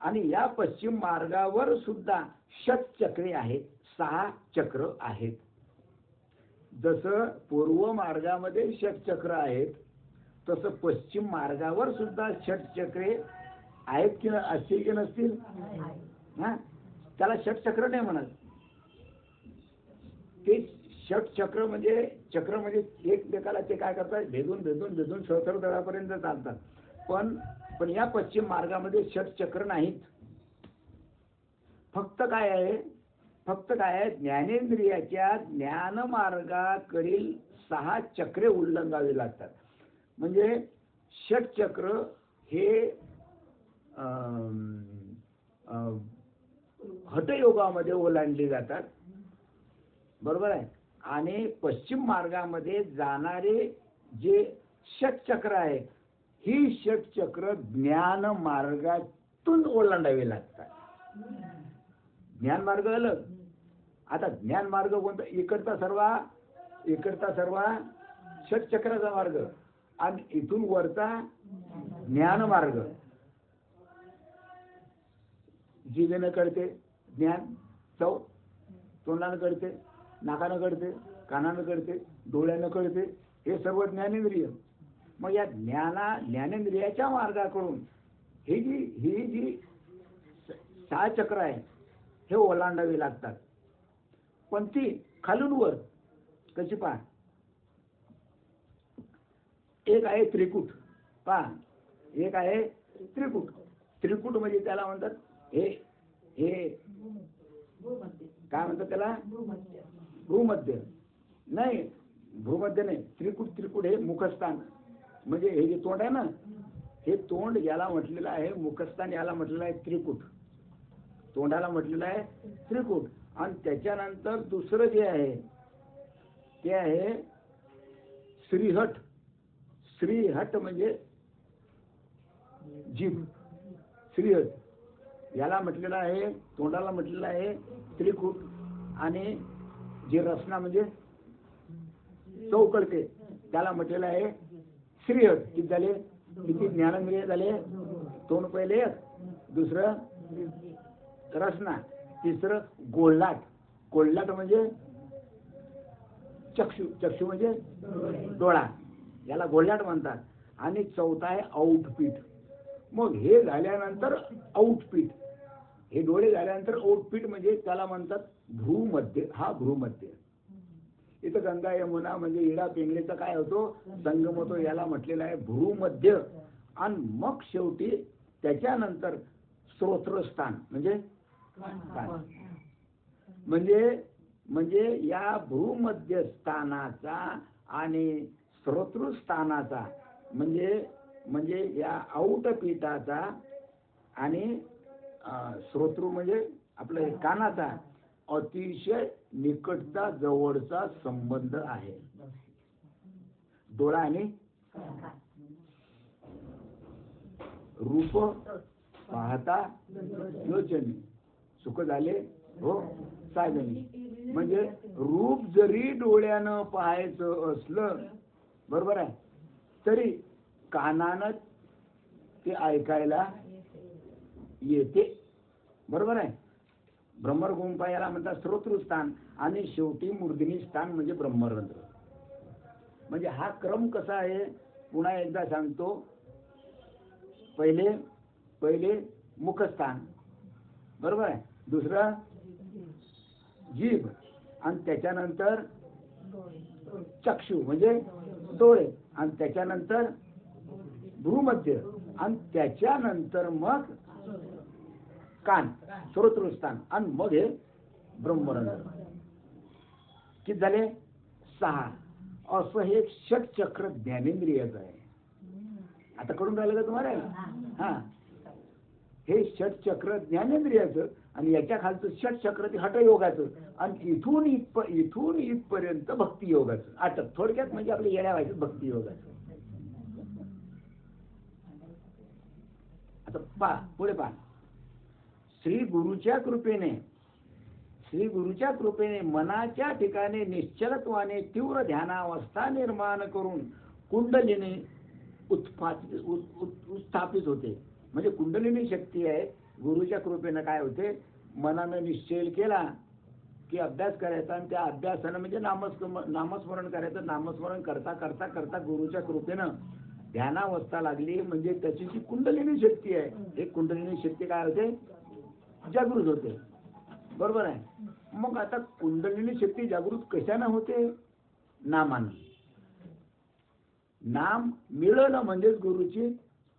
आणि या पश्चिम मार्गावर सुद्धा षटचक्रे आहेत, 6 चक्र आहेत. जसं पूर्व मार्गामध्ये षटचक्र आहेत तसं पश्चिम मार्गावर सुद्धा षटचक्रे आहेत की असतील की नसतील. हा, त्याला षटचक्र नाही म्हणत. ते षटचक्र म्हणजे चक्र म्हणजे एकमेकाला ते काय करतात, भेदून सहस्रदळापर्यंत चालतात. पण या पश्चिम मार्गामध्ये षटचक्र नाहीत. फक्त काय आहे, ज्ञानेंद्रियाच्या ज्ञानमार्गाकडील 6 चक्रे उल्लंघावी लागतात. म्हणजे षटचक्र हे हठयोगामध्ये ओलांडली जातात. बरोबर आहे. आणि पश्चिम मार्गामध्ये जाणारे जे षटचक्र आहे, ही षटचक्र ज्ञान मार्गातून ओलांडावी लागतात. ज्ञान मार्ग अलग. आता ज्ञान मार्ग कोणता, इकडचा सर्व षटचक्राचा मार्ग आणि इथून वरचा ज्ञान मार्ग. जिभेनं कळते ज्ञान, चव तोंडानं कळते, नाकानं कळते, कानानं कळते, डोळ्यानं कळते, हे सर्व ज्ञानेंद्रिय. मग या ज्ञानेंद्रियाच्या मार्गाकडून ही जी 6 चक्र आहे हे ओलांडावी लागतात. पण ती खालून वर कशी पहा, एक आहे त्रिकूट. पहा, एक आहे त्रिकूट म्हणजे त्याला म्हणतात हे काय म्हणतात त्याला, भूमध्य नाही, त्रिकूट हे मुखस्थान. म्हणजे हे जे तोंड आहे ना, हे तोंड याला म्हटलेलं आहे मुखस्थान, याला म्हटलेलं आहे त्रिकूट. तोंडाला म्हटलेलं आहे त्रिकूट. आणि त्याच्यानंतर दुसरं जे आहे ते आहे श्रीहट. श्रीहट म्हणजे जीभ. श्रीहट याला म्हटलेलं आहे, तोंडाला म्हटलेलं आहे त्रिकूट. आणि जी रचना म्हणजे चौकळते त्याला म्हटलेलं आहे श्रीहट. किती झाले, किती ज्ञानेंद्रिय झाले, तोंड पहिले, दुसरं रचना, तिसरं गोल्लाट. गोल्लाट म्हणजे चक्षु म्हणजे डोळा, याला गोल्लाट म्हणतात. आणि चौथा आहे आउटपीठ. मग हे झाल्यानंतर आउटपीठ, हे डोळे झाल्यानंतर आउटपीठ म्हणजे त्याला म्हणतात भ्रूमध्य. हा भ्रूमध्य. इथं गंगा यमुना म्हणजे इडा पिंगळीचा काय होतो, संगम होतो, याला म्हटलेला आहे भ्रूमध्य. आणि मग शेवटी त्याच्यानंतर स्रोत्रस्थान म्हणजे म्हणजे या भूमध्य स्थानाचा आणि स्रोतृस्थानाचा म्हणजे या आउटपीठाचा आणि श्रोतृ म्हणजे आपलं हे कानाचा अतिशय निकटचा जवळचा संबंध आहे. डोळा आणि रूप पाहता लोचनी सुख झाले हो साधनी. म्हणजे रूप जरी डोळ्यानं पाहायचं असलं बरोबर आहे तरी कानानं ते ऐकायला येते बरोबर आहे. भ्रमर गुंफा याला म्हणतात श्रोतृस्थान आणि शेवटी मूर्धनी स्थान म्हणजे ब्रह्मरंध्र. म्हणजे हा क्रम कसा आहे पुन्हा एकदा सांगतो. पहिले मुखस्थान बरोबर आहे, दुसरं जीभ आणि त्याच्यानंतर चक्षु म्हणजे डोळे आणि त्याच्यानंतर भ्रूमध्य आणि त्याच्यानंतर मग कान श्रोतृस्थान आणि मग हे ब्रह्मरंध्र. किती झाले 6. असं हे षटचक्र ज्ञानेंद्रियाचं आहे. आता कळून राहिलं का तुम्हाला? हा, हे षटचक्र ज्ञानेंद्रियाचं आणि याच्या खालचं षटचक्र ते हठयोगाचं आणि इथून इथपर्यंत भक्तियोगाचं. आता थोडक्यात म्हणजे आपलं येण्या व्हायचं भक्तियोगाचं. आता पुढे पहा. श्री गुरुच्या कृपेने मनाच्या ठिकाणी निश्चलत्वाने तीव्र ध्यानावस्था निर्माण करून कुंडलिनी उत्स्थापित होते. म्हणजे कुंडलिनी शक्ती आहे. गुरुच्या कृपेनं काय होते, मनानं निश्चय केला की अभ्यास करायचा आणि त्या अभ्यासानं म्हणजे नामस्मरण करायचं. नामस्मरण करता करता करता गुरुच्या कृपेनं ध्यानावस्था लागली म्हणजे त्याची जी कुंडलिनी शक्ती आहे हे कुंडलिनी शक्ती काय होते, जागृत होते बरोबर आहे. मग आता कुंडलिनी शक्ती जागृत कशाने होते, नामानं. नाम मिळणं म्हणजे गुरुची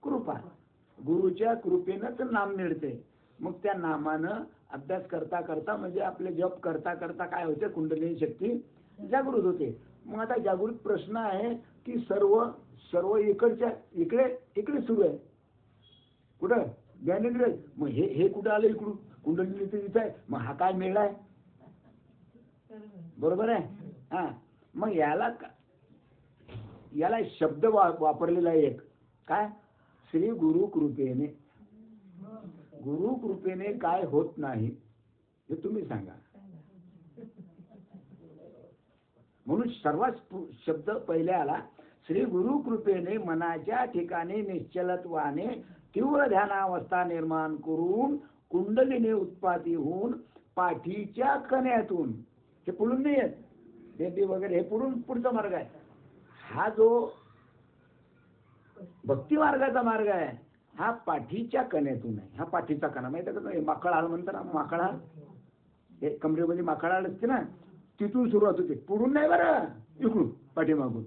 कृपा. गुरुच्या कृपेनं तर नाम मिळते. मग त्या नामानं अभ्यास करता करता म्हणजे आपले जप करता करता काय होते, कुंडलिनी शक्ती जागृत होते. मग आता जागृत प्रश्न आहे की सर्व इकडे सुरू आहे. कुठं ज्ञानेंद्रिय. मग हे कुठं आलं, इकडून कुंडलिनी इथं आहे. मग हा काय मिळालाय बरोबर आहे. हा, मग याला शब्द वापरलेला आहे एक, काय, श्री गुरु कृपेने. गुरु कृपेने काय होत नाही हे तुम्ही सांगा. म्हणून सर्वात शब्द पहिले आला, श्री गुरु कृपेने मनाच्या ठिकाणी निश्चलत्वाने तीव्र ध्यानावस्था निर्माण करून कुंडलिनी उत्पाती होऊन पाठीच्या कण्यातून, हे पुढून नाही येत, हे वगैरे हे पुढचा मार्ग आहे. हा जो भक्ती मार्गाचा मार्ग आहे हा पाठीच्या कण्यातून आहे. हा पाठीचा कणा माहिती आहे का, माकळहाड म्हणतात ना, माकळहाड, हे कमरेमध्ये माकळहाड असते ना, तिथून सुरुवात होते, पुढून नाही बरं, इकडून पाठीमागून,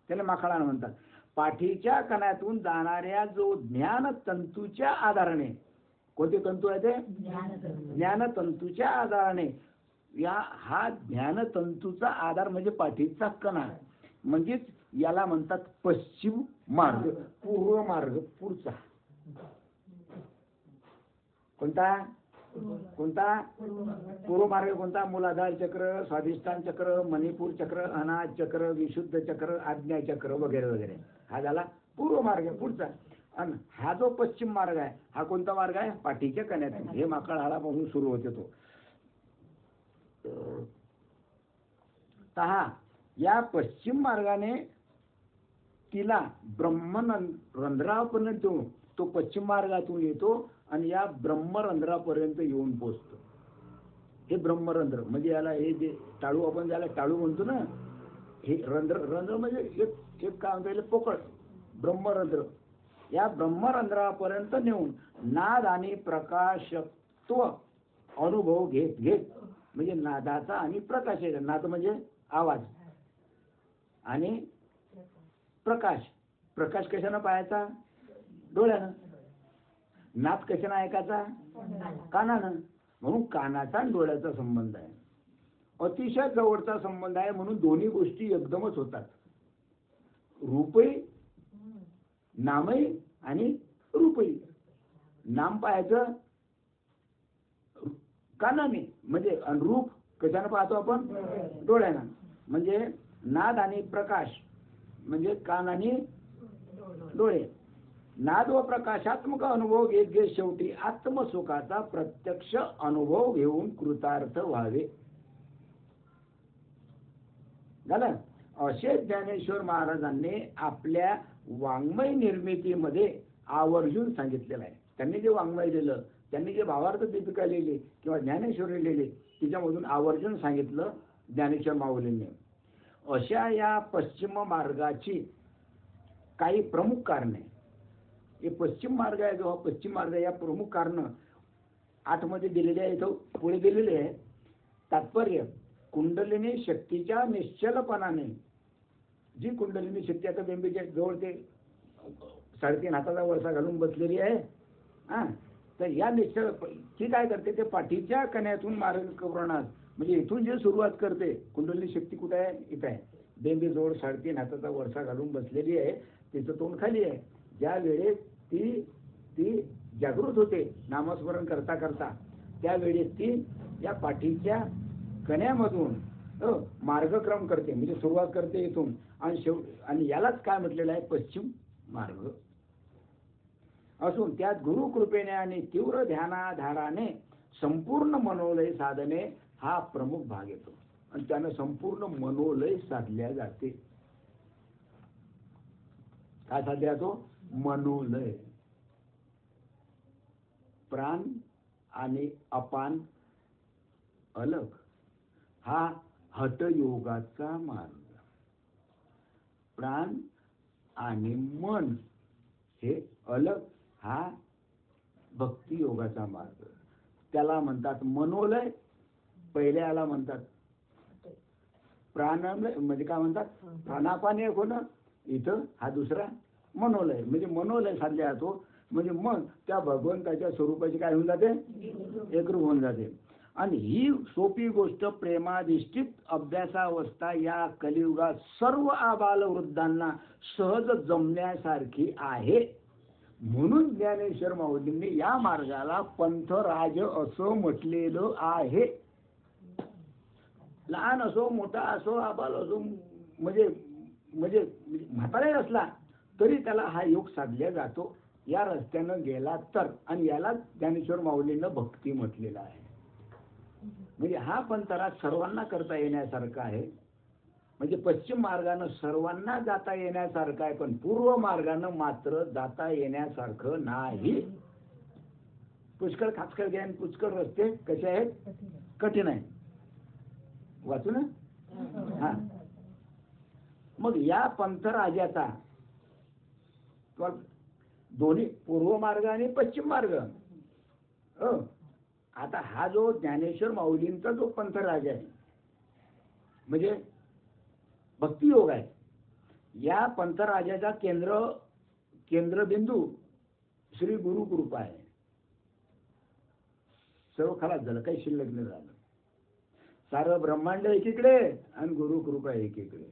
त्याला माकळहाड म्हणतात. पाठीच्या कणातून जाणाऱ्या जो ज्ञान तंतूच्या आधाराने, कोणते तंतू आहे ते, ज्ञान तंतूच्या आधाराने, हा ज्ञान तंतूचा आधार म्हणजे पाठीचा कणा. म्हणजेच याला म्हणतात पश्चिम मार्ग, पूर्व मार्ग, पुढचा कोणता पूर्व मार्ग कोणता, मूलाधार चक्र, स्वाधिष्ठान चक्र, मणिपूर चक्र, अनाहत चक्र, विशुद्ध चक्र, आज्ञा चक्र वगैरे वगैरे. हा झाला पूर्व मार्ग पुढचा. आणि हा जो पश्चिम मार्ग आहे हा कोणता मार्ग आहे, पाठीच्या कण्यातून, हे माकळहाडापासून सुरू होते तो. या पश्चिम मार्गाने तिला ब्रह्मरंध्रापर्यंत तो पश्चिम मार्गातून येतो आणि या ब्रह्मरंध्रापर्यंत येऊन पोचतो. हे ब्रह्मरंध्र म्हणजे याला हे जे टाळू, आपण ज्याला टाळू म्हणतो ना, हे रंध्र म्हणजे एक काय म्हणता पोकळ, ब्रह्मरंध्र. या ब्रह्मरंध्रापर्यंत नेऊन नाद आणि प्रकाशत्व अनुभव घेत म्हणजे नादाचा आणि प्रकाशाचा, नाद म्हणजे आवाज आणि प्रकाश कशानं पाहायचा, डोळ्यानं. नाद कशानं ऐकायचा, कानानं. म्हणून कानाचा आणि डोळ्याचा संबंध आहे, अतिशय जवळचा संबंध आहे. म्हणून दोन्ही गोष्टी एकदमच होतात, रूपही, नामही आणि रूपही. नाम पाहायचं कानाने, म्हणजे रूप कशाने पाहतो आपण? डोळ्यानं. म्हणजे नाद आणि प्रकाश म्हणजे कान आणि डोळे. नाद व प्रकाशात्मक अनुभव घेत घेत शेवटी आत्मसुखाचा प्रत्यक्ष अनुभव घेऊन कृतार्थ व्हावे. झालं. असे ज्ञानेश्वर महाराजांनी आपल्या वाङ्मय निर्मितीमध्ये आवर्जून सांगितलेलं आहे. त्यांनी जे वाङ्मय लिहिलं, त्यांनी जे भावार्थ दीपिका लिहिली किंवा ज्ञानेश्वरी लिहिली, तिच्यामधून आवर्जून सांगितलं ज्ञानेश्वर माऊलींनी. अशा या पश्चिम मार्गाची काही प्रमुख कारणे, हे पश्चिम मार्ग आहे, जो पश्चिम मार्ग या प्रमुख कारण 8 मध्ये दिलेले आहे, इथं पुढे दिलेले आहे. तात्पर्य: कुंडलिनी शक्तीच्या निश्चलपणाने, जी कुंडलिनी शक्ती आता बेंबीच्या जवळ ते 3.5 हाताचा वळसा घालून बसलेली आहे, तर या निश्चल ती काय करते, ते पाठीच्या कण्यातून मार्गक्रमणात, म्हणजे इथून जे सुरुवात करते, कुंडलिनी शक्ती कुठे आहे? इथं आहे. बेंबी जवळ 3.5 हाताचा वळसा घालून बसलेली आहे, तिचं तोंड खाली आहे. ज्या वेळेस ती जागृत होते नामस्मरण करता करता, त्यावेळेस ती या पाठीच्या कण्यामधून मार्गक्रम करते, म्हणजे सुरुवात करते इथून, आणि यालाच काय म्हटलेलं आहे? पश्चिम मार्ग असून त्यात गुरुकृपेने आणि तीव्र ध्यानाधाराने संपूर्ण मनोलय साधने हा प्रमुख भाग येतो. आणि त्यानं संपूर्ण मनोलय साधल्या जाते. काय साधल्या जातो? मनोलय. प्राण आणि अपान अलग हा हठयोगाचा मार्ग, प्राण आणि मन हे अलग हा भक्ती योगाचा मार्ग. त्याला म्हणतात मनोलय. पहिल्याला म्हणतात प्राणलय, म्हणजे काय म्हणतात? प्राणापान एक होणं, इथं हा दुसरा मनोलय. म्हणजे मनोलय साधला जातो, म्हणजे मन त्या भगवंताच्या स्वरूपाची काय होऊन जाते? एकरूप होऊन जाते. आणि ही सोपी गोष्ट प्रेमाधिष्ठित अभ्यासावस्था या कलियुगात सर्व आबालवृद्धांना सहज जमण्यासारखी आहे. म्हणून ज्ञानेश्वर माऊलींनी या मार्गाला पंथराज असं म्हटलेलं आहे. लहान असो, मोठा असो, आबाल असो, म्हणजे म्हातारा असला तरी त्याला हा योग साधला जातो या रस्त्यानं गेला तर. आणि याला ज्ञानेश्वर माऊलींनं भक्ती म्हटलेलं आहे. म्हणजे हा पंथराज सर्वांना करता येण्यासारखा आहे. म्हणजे पश्चिम मार्गानं सर्वांना जाता येण्यासारखं आहे, पण पूर्व मार्गानं मात्र जाता येण्यासारखं नाही. पुष्कळ खाचकळ ज्ञान, पुष्कळ रस्ते कसे आहेत? कठीण आहे. वाचू ना? हा. मग या पंथराजाचा दोन्ही पूर्व मार्ग आणि पश्चिम मार्ग, आता हा जो ज्ञानेश्वर माऊलींचा जो पंथराज आहे, म्हणजे भक्ती योग आहे, या पंथराजाचा केंद्रबिंदू श्री गुरुकृपा आहे. सर्व खलास झालं, काही शिल्लक नाही झालं. सारं ब्रह्मांड एकीकडे आणि गुरुकृपा एकीकडे.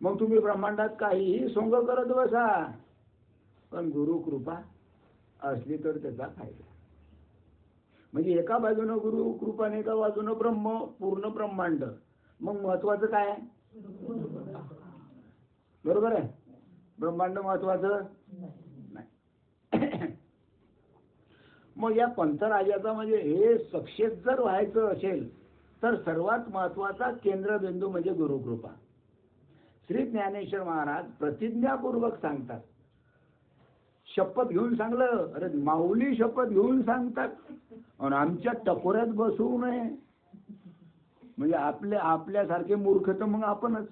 मग तुम्ही ब्रह्मांडात काहीही सोंग करत बसा, पण गुरुकृपा असली तर त्याचा फायदा. म्हणजे एका बाजूनं गुरुकृपा आणि एका बाजूनं ब्रह्म, पूर्ण ब्रह्मांड. मग महत्वाचं काय आहे? बरोबर आहे? ब्रह्मांड महत्वाचं नाही. मग या पंथराजाचा म्हणजे हे सक्सेस जर व्हायचं असेल तर सर्वात महत्वाचा केंद्रबिंदू म्हणजे गुरुकृपा. श्री ज्ञानेश्वर महाराज प्रतिज्ञापूर्वक सांगतात, शपथ घेऊन सांगलं. अरे माऊली शपथ घेऊन सांगतात आणि आमच्या टकोऱ्यात बसवू नये. म्हणजे आपल्यासारखे मूर्ख तर मग आपणच.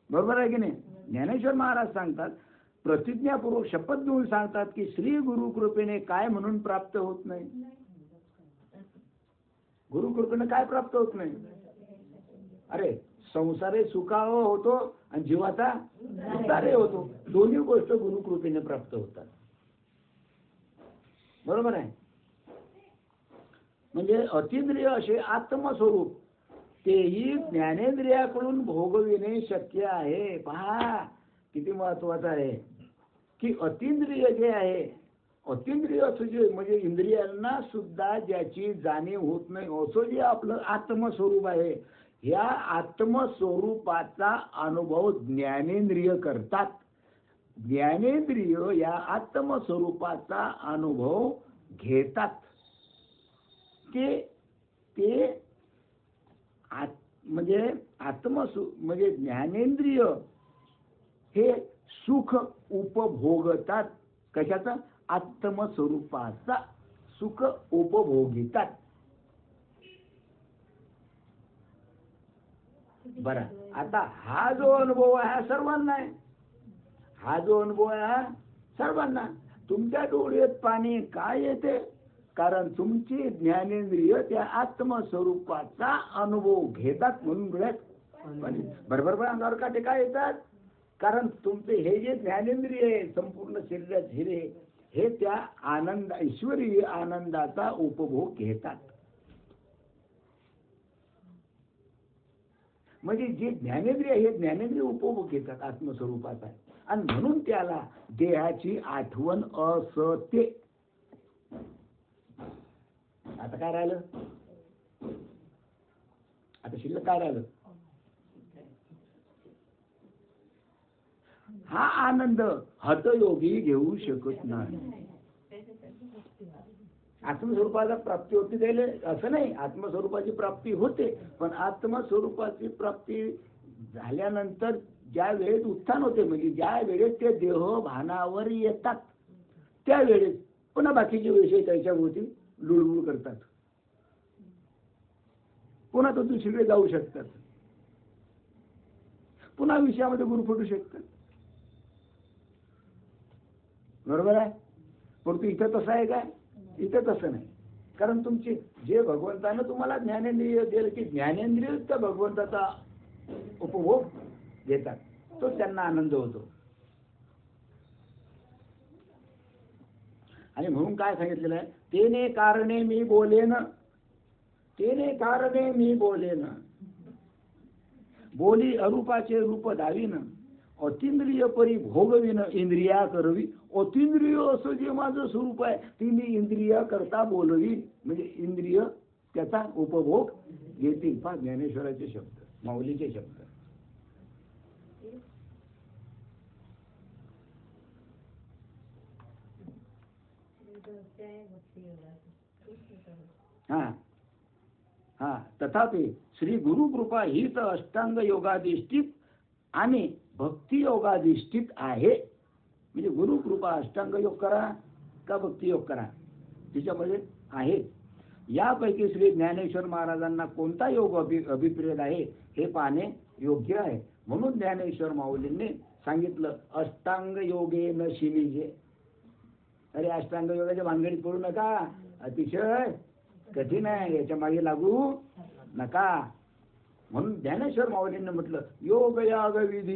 बरोबर आहे की नाही? ज्ञानेश्वर महाराज सांगतात, प्रतिज्ञापूर्वक शपथ घेऊन सांगतात की श्री गुरुकृपेने काय म्हणून प्राप्त होत नाही. गुरुकृपेने काय प्राप्त होत नाही? अरे संसारे सुखावह होतो आणि जीवाचा उद्धारही होतो. दोन्ही गोष्ट गुरुकृपेने प्राप्त होतात. बरोबर आहे? म्हणजे अतिंद्रिय असे आत्मस्वरूप तेही ज्ञानेंद्रियाकडून भोगविणे शक्य आहे. पहा किती महत्वाचं आहे की अतिंद्रिय जे आहे अतिंद्रिय असं जे म्हणजे इंद्रियांना सुद्धा ज्याची जाणीव होत नाही असं जे आपलं आत्मस्वरूप आहे, ह्या आत्मस्वरूपाचा अनुभव ज्ञानेंद्रिय करतात. ज्ञानेंद्रिय या आत्मस्वरूपाचा अनुभव घेतात. ते ते म्हणजे म्हणजे ज्ञानेंद्रिय हे सुख उपभोगतात. कशाचा? आत्मस्वरूपाचा सुख उपभोगितात. बरं, आता हा जो अनुभव आहे हा सर्वांना आहे. हा जो अनुभव आहे हा सर्वांना. तुमच्या डोळ्यात पाणी काय येते? कारण तुमची ज्ञानेंद्रिय त्या आत्मस्वरूपाचा अनुभव घेतात म्हणून डोळ्यात पाणी. बरोबर अंगावर काटे काय येतात? कारण तुमचे हे जे ज्ञानेंद्रिय आहे संपूर्ण शरीरात हिरे हे त्या आनंद ईश्वरीय आनंदाचा उपभोग घेतात. म्हणजे जे ज्ञानेंद्रिय हे ज्ञानेंद्रिय उपभोग घेतात आत्मस्वरूपाचा. आणि म्हणून त्याला देहाची आठवण असते. आता काय राहिलं? आता शिल्लक काय राहिलं? हा आनंद हतयोगी घेऊ शकत नाही. आत्मस्वरूपाला प्राप्ती होती त्याला असं नाही. आत्मस्वरूपाची प्राप्ती होते, पण आत्मस्वरूपाची प्राप्ती झाल्यानंतर ज्या वेळेस उत्थान होते म्हणजे ज्या वेळेस ते देह भानावर येतात त्या वेळेस पुन्हा बाकीचे विषय त्याच्याभोवती लुळबुळ करतात. पुन्हा तो दुसरीकडे जाऊ शकतात. पुन्हा विषयामध्ये गुरफटू शकतात. बरोबर आहे? परंतु इथं तसं आहे काय? इथं तसं नाही. कारण तुमची जे भगवंतानं तुम्हाला ज्ञानेंद्रिय दिलं की ज्ञानेंद्रिय त्या भगवंताचा उपभोग घेतात, तो त्यांना आनंद होतो. आणि म्हणून काय सांगितलेलं आहे? तेने कारणे मी बोलेन, तेने कारणे मी बोलेन, बोली अरूपाचे रूप दावीन, अतिंद्रिय परी भोगविन इंद्रिया करवी. अतिंद्रिय असं जे माझं स्वरूप आहे ती मी इंद्रिया करता बोलवी. म्हणजे इंद्रिय त्याचा उपभोग घेतील. पहा ज्ञानेश्वराचे शब्द, माऊलीचे शब्द. हा हा तथापि श्री गुरु कृपा हीच अष्टांग योगाधिष्ठित आणि भक्ती योगाधिष्ठित आहे. म्हणजे गुरु कृपा अष्टांग योग करा का भक्ती योग करा तिच्यामध्ये आहे. यापैकी श्री ज्ञानेश्वर महाराजांना कोणता योग अभिप्रेत आहे हे पाहणे योग्य आहे. म्हणून ज्ञानेश्वर माऊलींनी सांगितलं अष्टांग योगे न शिलीजे. अरे अष्टांग योगाच्या भानगडीत पडू नका, अतिशय कठीण आहे, याच्या मागे लागू नका. म्हणून ज्ञानेश्वर माऊलींनी म्हटलं योग याग विधी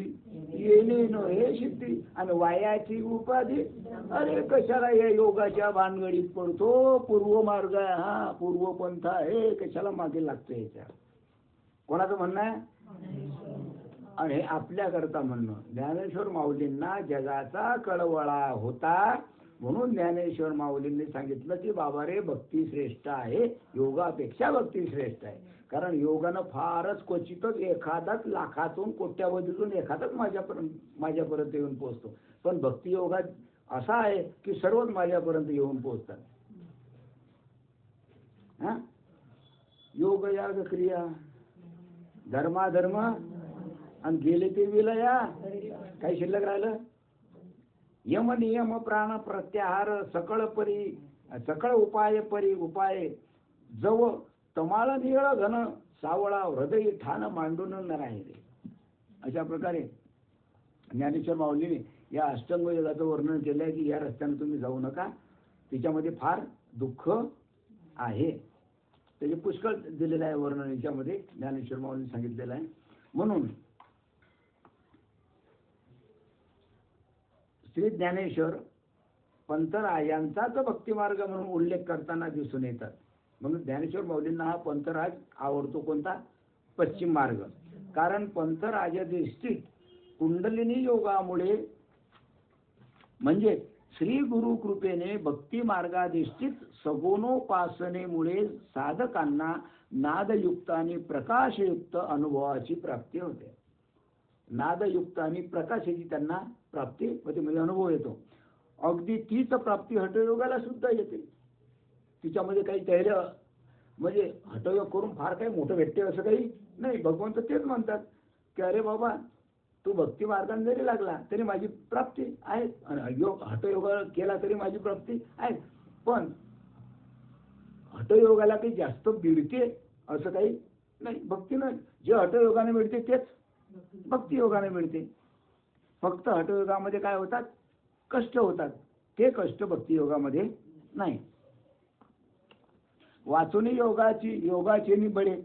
येणे न हे सिद्धी आणि वायाची उपाधी. अरे कशाला या योगाच्या भानगडीत पडतो? पूर्व मार्ग आहे हा, पूर्व पंथ आहे, कशाला मागे लागतो याच्या? कोणाचं म्हणणं आहे? आणि हे आपल्याकरता म्हणणं. ज्ञानेश्वर माऊलींना जगाचा कळवळा होता म्हणून ज्ञानेश्वर माऊलींनी सांगितलं की बाबा रे भक्ती श्रेष्ठ आहे, योगापेक्षा भक्ती श्रेष्ठ आहे. कारण योगानं फारच क्वचितच एखादाच लाखातून कोट्यावधीतून एखादाच माझ्यापर्यंत येऊन पोहोचतो. पण भक्ती योगात असा आहे की सर्वच माझ्यापर्यंत येऊन पोहोचतात. हा योग याग क्रिया धर्माधर्म आणि गेले ते विलया. काही शिल्लक राहिलं? यम नियम प्राण प्रत्याहार सकळ उपाय परी उपाय जव तमाळ निळ घन सावळा हृदय ठाण मांडून न राहिले. अशा प्रकारे ज्ञानेश्वर माऊलीने या अष्टांग योगाचं वर्णन केलंय की या रस्त्याने तुम्ही जाऊ नका, तिच्यामध्ये फार दुःख आहे. त्याचे पुष्कळ दिलेलं आहे वर्णन याच्यामध्ये ज्ञानेश्वर माऊलीने सांगितलेलं आहे. म्हणून श्री ज्ञानेश्वर पंथराजांचाच भक्तिमार्ग म्हणून उल्लेख करताना दिसून येतात. म्हणून ज्ञानेश्वर माऊलींना हा पंथराज आवडतो. कोणता? पश्चिम मार्ग. कारण पंथराजाधिष्ठित कुंडलिनी योगामुळे म्हणजे श्री गुरु कृपेने भक्ती मार्गाधिष्ठित सगुणोपासनेमुळे साधकांना नादयुक्त आणि प्रकाशयुक्त अनुभवाची प्राप्ती होते. नादयुक्त आणि प्रकाशाची त्यांना प्राप्ती होते, म्हणजे अनुभव येतो. अगदी तीच प्राप्ती हठयोगाला सुद्धा येते. तिच्यामध्ये काही तैर्य म्हणजे हठयोग करून फार काही मोठं भेटते असं काही नाही. भगवंत तेच म्हणतात की अरे बाबा, तू भक्ती मार्गाने जरी लागला तरी माझी प्राप्ती आहे, हठयोग केला तरी माझी प्राप्ती आहे. पण हठयोगाला काही जास्त मिळते असं काही नाही. भक्तीनं जे हठयोगाने मिळते तेच भक्ती योगाने मिळते. फक्त हठयोगामध्ये काय होतात, कष्ट होतात. ते कष्ट भक्ती योगामध्ये नाही. वाचून योगाचे नि बळे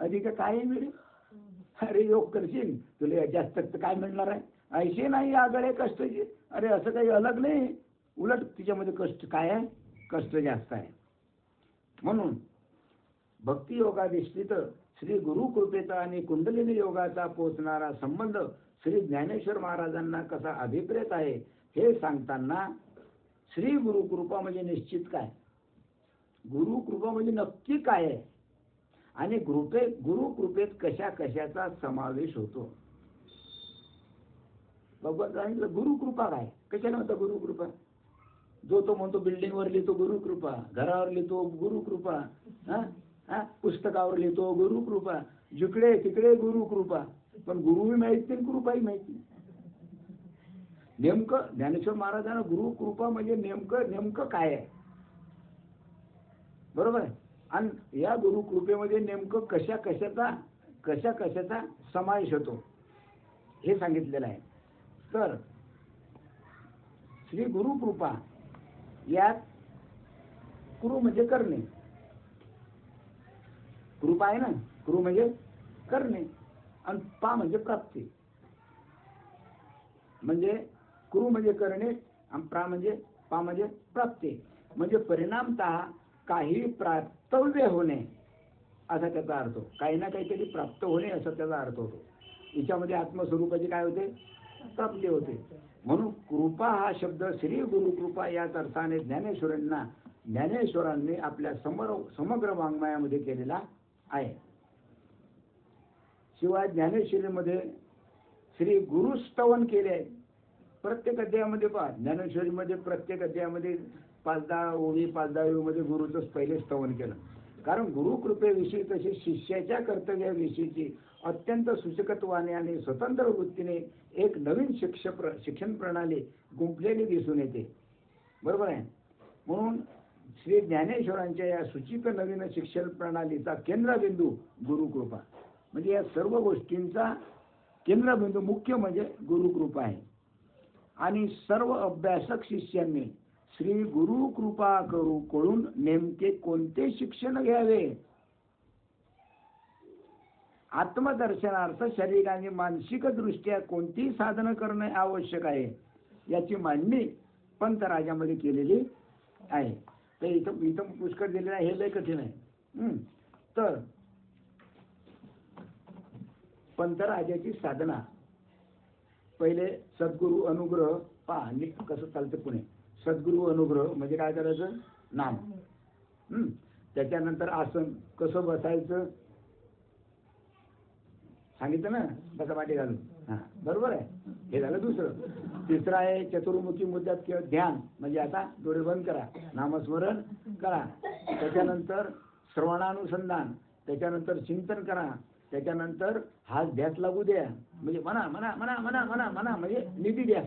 अधिक काय मिळेल. अरे योग करशील तुला जास्त काय मिळणार आहे. ऐसे नाही आगळे कष्टाचे. अरे असं काही अलग नाही, उलट तिच्यामध्ये कष्ट काय आहे, कष्ट जास्त आहे. म्हणून भक्ती योगाधिष्ठित श्री गुरु कृपेचा आणि कुंडलिनी योगाचा पोचणारा संबंध श्री ज्ञानेश्वर महाराजांना कसा अभिप्रेत आहे हे सांगताना श्री गुरुकृपा म्हणजे निश्चित काय, गुरुकृपा म्हणजे नक्की काय आहे, आणि गुरुकृपेत कशा कशाचा समावेश होतो. भगवंत सांगितलं गुरुकृपा काय, कशाला म्हणतो गुरुकृपा. जो तो म्हणतो बिल्डिंगवर लिहितो गुरुकृपा, घरावर लिहितो गुरुकृपा, पुस्तकावर लिहितो गुरुकृपा, जिकडे तिकडे गुरुकृपा. पण गुरुही माहित नाही, कृपाही माहित नाही. नेमकं ज्ञानेश्वर महाराजांना गुरुकृपा म्हणजे नेमकं काय आहे, बरोबर आहे. आणि या गुरुकृपेमध्ये नेमकं कशा कशाचा समावेश होतो हे सांगितलेलं आहे. तर श्री गुरुकृपा यात कृ म्हणजे करणे, कृपा आहे ना, कृ म्हणजे करणे आणि पा म्हणजे प्राप्ती. म्हणजे कृ म्हणजे करणे आणि पा म्हणजे प्राप्ती. म्हणजे परिणामतः काही प्राप्तव्य होणे असा त्याचा अर्थ होतो. काही ना काहीतरी प्राप्त होणे असा त्याचा अर्थ होतो. याच्यामध्ये आत्मस्वरूपाची काय होते, प्राप्ती होते. म्हणून कृपा हा शब्द श्री गुरुकृपा याच अर्थाने ज्ञानेश्वरांनी आपल्या समग्र वाङ्मयामध्ये केलेला आहे. शिवाय ज्ञानेश्वरीमध्ये श्री गुरुस्तवन केले आहे. प्रत्येक अध्यायामध्ये पहा, ज्ञानेश्वरीमध्ये प्रत्येक अध्यायामध्ये 5-10 ओळीमध्ये गुरुचंच पहिले स्तवन केलं. कारण गुरुकृपेविषयी तशी शिष्याच्या कर्तव्याविषयीची अत्यंत सूचकत्वाने आणि स्वतंत्र वृत्तीने एक नवीन शिक्षण प्रणाली गुंफलेली दिसून येते, बरोबर आहे. म्हणून श्री ज्ञानेश्वरांच्या या सूचित नवीन शिक्षण प्रणालीचा केंद्रबिंदू गुरुकृपा. म्हणजे या सर्व गोष्टींचा केंद्रबिंदू मुख्य म्हणजे गुरुकृपा आहे. आणि सर्व अभ्यासक शिष्यांनी श्री गुरुकृपा कळून नेमके कोणते शिक्षण घ्यावे, आत्मदर्शनार्थ शारीरिक आणि मानसिक दृष्ट्या कोणती साधनं करणे आवश्यक आहे याची मांडणी पंतराजामध्ये केलेली आहे. तर इथं पुष्कळ दिलेलं आहे, हे लय कठीण आहे. तर पंतराजाची साधना पहिले सद्गुरु अनुग्रह पहा कसं चालतं. पुणे सद्गुरु अनुग्रह म्हणजे काय करायचं, नाम. त्याच्यानंतर आसन कसं बसायचं सांगितलं ना, बसा पाठी घालून. बरोबर आहे. हे झालं दुसरं. तिसरं आहे चतुर्मुखी मुद्रात किंवा ध्यान, म्हणजे आता डोळे बंद करा, नामस्मरण करा. त्याच्यानंतर श्रवणानुसंधान, त्याच्यानंतर चिंतन करा, त्याच्यानंतर हात ध्यास लागू द्या, म्हणजे म्हणा म्हणा म्हणा म्हणा म्हणा म्हणा म्हणजे निधी ध्यास,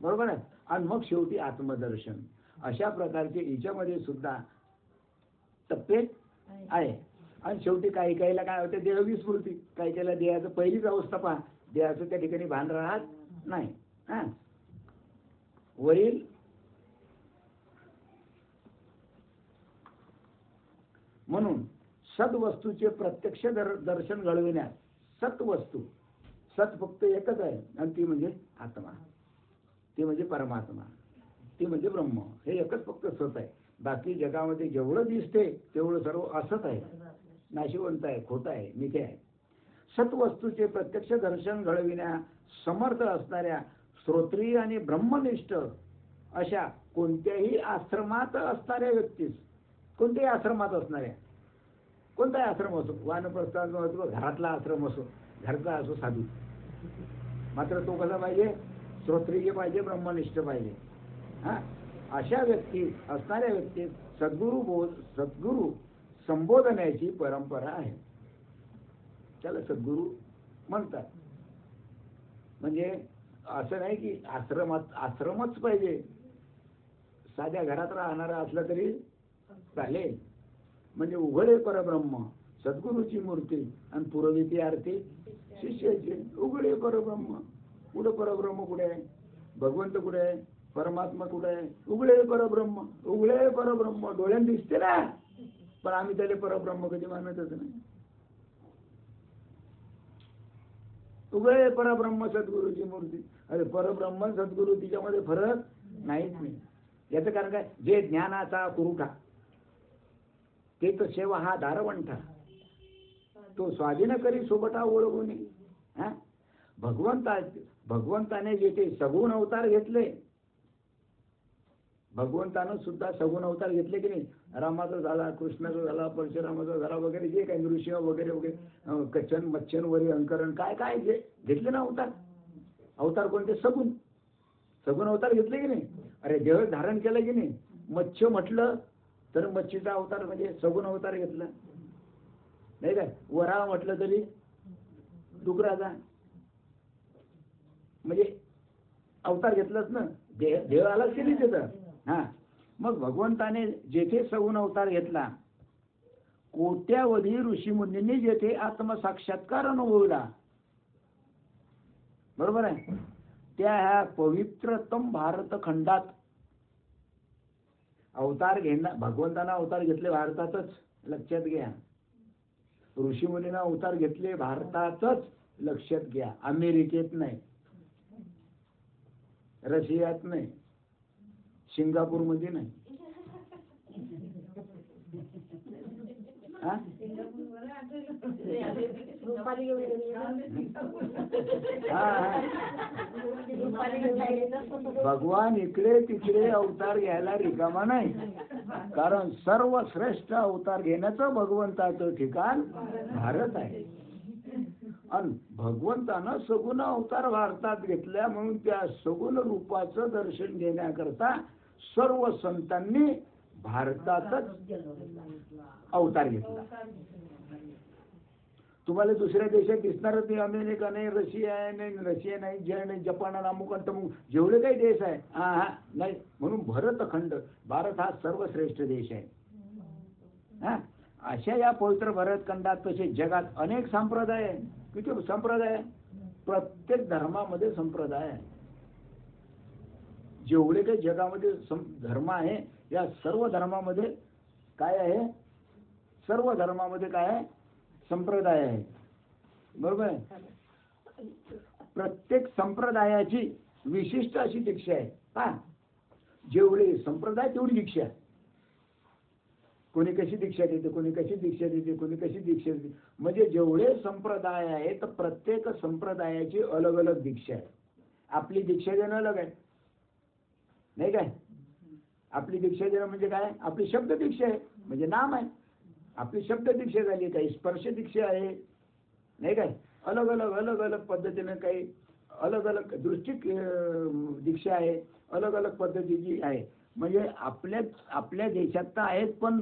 बरोबर आहे. आणि मग शेवटी आत्मदर्शन. अशा प्रकारचे हिच्यामध्ये सुद्धा टप्पे आहे. आणि शेवटी काही काहीला काय होते, देहविस्मृती. काही काहीला देहाचं पहिलीच अवस्था पहा, देहाचं त्या ठिकाणी भान राहत नाही. वरील म्हणून सद्वस्तूचे प्रत्यक्ष दर्शन घडविण्यास सत्वस्तू, सत फक्त एकच आहे आणि ती म्हणजे आत्मा, ती म्हणजे परमात्मा, ती म्हणजे ब्रह्म. हे एकच फक्त सत आहे. बाकी जगामध्ये जेवढं दिसते तेवढं सर्व असत आहे, नाशिवंत आहे, खोटं आहे, मिथ्या आहे. सत्वस्तूचे प्रत्यक्ष दर्शन घडविण्यास समर्थ असणाऱ्या श्रोत्रिय आणि ब्रह्मनिष्ठ अशा कोणत्याही आश्रमात असणाऱ्या व्यक्तीस, कोणत्याही आश्रमात असणाऱ्या, कोणताही आश्रम असो, वानप्रस्थान असो, घरातला आश्रम असो, घरचा असो साधू, मात्र तो कसा पाहिजे, श्रोत्रिय पाहिजे, ब्रह्मनिष्ठ पाहिजे. हा, अशा व्यक्ती असणाऱ्या व्यक्तीस सद्गुरू संबोधण्याची परंपरा आहे. त्याला सद्गुरू म्हणतात. म्हणजे असं नाही की आश्रमच पाहिजे, साध्या घरात राहणारा असला तरी चालेल. म्हणजे उघडे परब्रह्म सद्गुरूची मूर्ती आणि पुरविती आरती शिष्याची. उघडे परब्रह्म, कुठं परब्रह्म कुठे आहे, भगवंत कुठे आहे, परमात्मा कुठे आहे, उघडे परब्रह्म. उघडे परब्रह्म डोळ्यात दिसते ना, पण आम्ही त्याला परब्रह्म कधी मानतच नाही. उघडे परब्रह्म सद्गुरूची मूर्ती. अरे परब्रह्म सद्गुरू तिच्यामध्ये फरक नाहीच नाही. याचं कारण काय, जे ज्ञानाचा पुरवठा ते तर सेवा हा दारवंठा, तो स्वाधीन करी सोबटा ओळखून. हा, भगवंताने जे ते सगुण अवतार घेतले, भगवंतानं सुद्धा सगुण अवतार घेतले की नाही. रामाचा झाला, कृष्णाचा झाला, परशुरामाचा झाला वगैरे, जे काही नृसिंह वगैरे वगैरे, कचन मच्छन वरी अंकरण काय काय जे घेतले ना अवतार. अवतार कोणते, सगुण अवतार घेतले की नाही. अरे देह धारण केलं की नाही. मत्स्य म्हटलं तर मच्छीचा अवतार म्हणजे सगुण अवतार घेतला, नाही काय. वराह म्हटलं तरी डुकराचा, म्हणजे अवतार घेतलाच ना, देह आलाच की नाही तिथं. हा, मग भगवंताने जेथे सगुण अवतार घेतला, कोट्यावधी ऋषीमुनींनी जेथे आत्मसाक्षात्कार अनुभवला, बरोबर आहे, त्या ह्या पवित्रतम भारत खंडात अवतार घेणार. भगवंताना अवतार घेतले भारतातच, लक्षात घ्या. ऋषीमुनींना अवतार घेतले भारतातच, लक्षात घ्या. अमेरिकेत नाही, रशियात नाही, सिंगापूर मध्ये नाही. भगवान इकडे तिकडे अवतार घ्यायला रिकामा नाही, कारण सर्वश्रेष्ठ अवतार घेण्याचं भगवंताचं ठिकाण भारत आहे. आणि भगवंतानं सगुण अवतार भारतात घेतल्या, म्हणून त्या सगुण रूपाचं दर्शन घेण्याकरता सर्व संतांनी भारतातच अवतार घेतला. तुम्हाला दुसऱ्या देशात दिसणारच नाही. अमेरिका नाही, रशिया नाही, जपान, अमुक तमुक जेवढे काही देश आहे, हा नाही. म्हणून भरतखंड, भारत हा सर्वश्रेष्ठ देश आहे. हा, अशा या पवित्र भरतखंडात तसे जगात अनेक संप्रदाय आहे. किती संप्रदाय आहे, प्रत्येक धर्मामध्ये संप्रदाय आहे. जेवढे काही जगामध्ये धर्म आहे, या सर्व धर्मामध्ये काय आहे, सर्व धर्मामध्ये काय आहे, संप्रदाय आहे. बरोबर आहे. प्रत्येक संप्रदायाची विशिष्ट अशी दीक्षा आहे. हा, जेवढे संप्रदाय तेवढी दीक्षा आहे. कोणी कशी दीक्षा देते, कोणी कशी दीक्षा देते, कोणी कशी दीक्षा देते. म्हणजे जेवढे संप्रदाय आहेत, प्रत्येक संप्रदायाची अलग अलग दीक्षा आहे. आपली दीक्षा देणं अलग आहे, नाही काय. आपली दीक्षा देणं म्हणजे काय, आपली शब्द दीक्षा आहे, म्हणजे नाम आहे. आपली शब्द दीक्षा झाली, काही स्पर्श दीक्षा आहे, नाही काय. अलग अलग पद्धतीने काही अलग अलग दृष्टी दीक्षा आहे, अलग अलग पद्धतीची आहे. म्हणजे आपल्या देशात तर आहेत, पण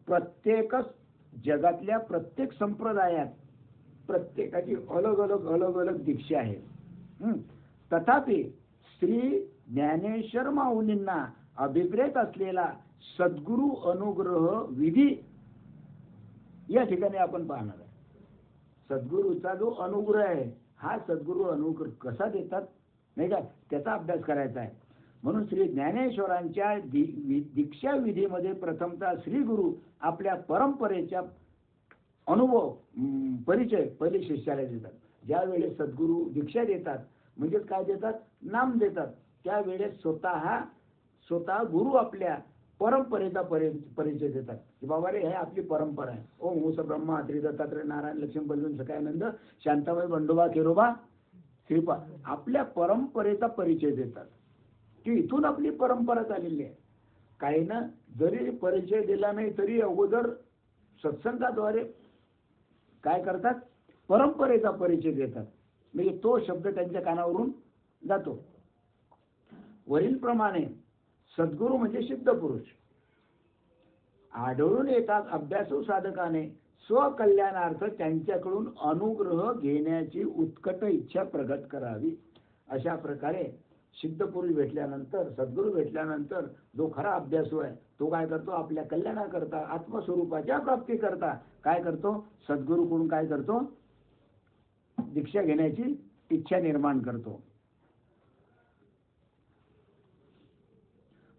प्रत्येकच जगातल्या प्रत्येक संप्रदायात प्रत्येकाची अलग अलग दीक्षा आहे. तथापि श्री ज्ञानेश्वर माऊलींना अभिप्रेत असलेला सद्गुरु अनुग्रह विधी या ठिकाणी आपण पाहणार आहे. सद्गुरूचा जो अनुग्रह आहे, हा सद्गुरु अनुग्रह कसा देतात, नाही का, त्याचा अभ्यास करायचा आहे. म्हणून श्री ज्ञानेश्वरांच्या दीक्षा विधीमध्ये प्रथमतः श्री गुरु आपल्या परंपरेच्या अनुभव परिचय पहिले शिष्याला देतात. ज्या वेळेस सद्गुरु दीक्षा देतात, म्हणजेच काय देतात, नाम देतात, त्यावेळेस स्वतः गुरु आपल्या परंपरेचा परिचय देतात की बाबा रे, हे आपली परंपरा आहे. ओम मूस ब्रह्मा त्रिदत्तात्रय नारायण लक्ष्मी बलवीन सखायानंद शांताबाई बंडोबा केरोबा श्रीपाद, आपल्या परंपरेचा परिचय देतात. की इथून आपली परंपरा चाललेली आहे. काही ना जरी परिचय दिला नाही तरी अगोदर सत्संगाद्वारे काय करतात, परंपरेचा परिचय देतात. म्हणजे तो शब्द त्यांच्या कानावरून जातो. वरील प्रमाणे सद्गुरू म्हणजे सिद्ध पुरुष आढळून येतात. अभ्यासू साधकाने स्वकल्याणार्थ त्यांच्याकडून अनुग्रह घेण्याची उत्कट इच्छा प्रगट करावी. अशा प्रकारे सिद्ध पुरुष भेटल्यानंतर, सद्गुरू भेटल्यानंतर जो खरा अभ्यासू आहे तो काय करतो, आपल्या कल्याणाकरता, आत्मस्वरूपाच्या प्राप्तीकरता काय करतो, सद्गुरूकडून काय करतो, दीक्षा घेण्याची इच्छा निर्माण करतो.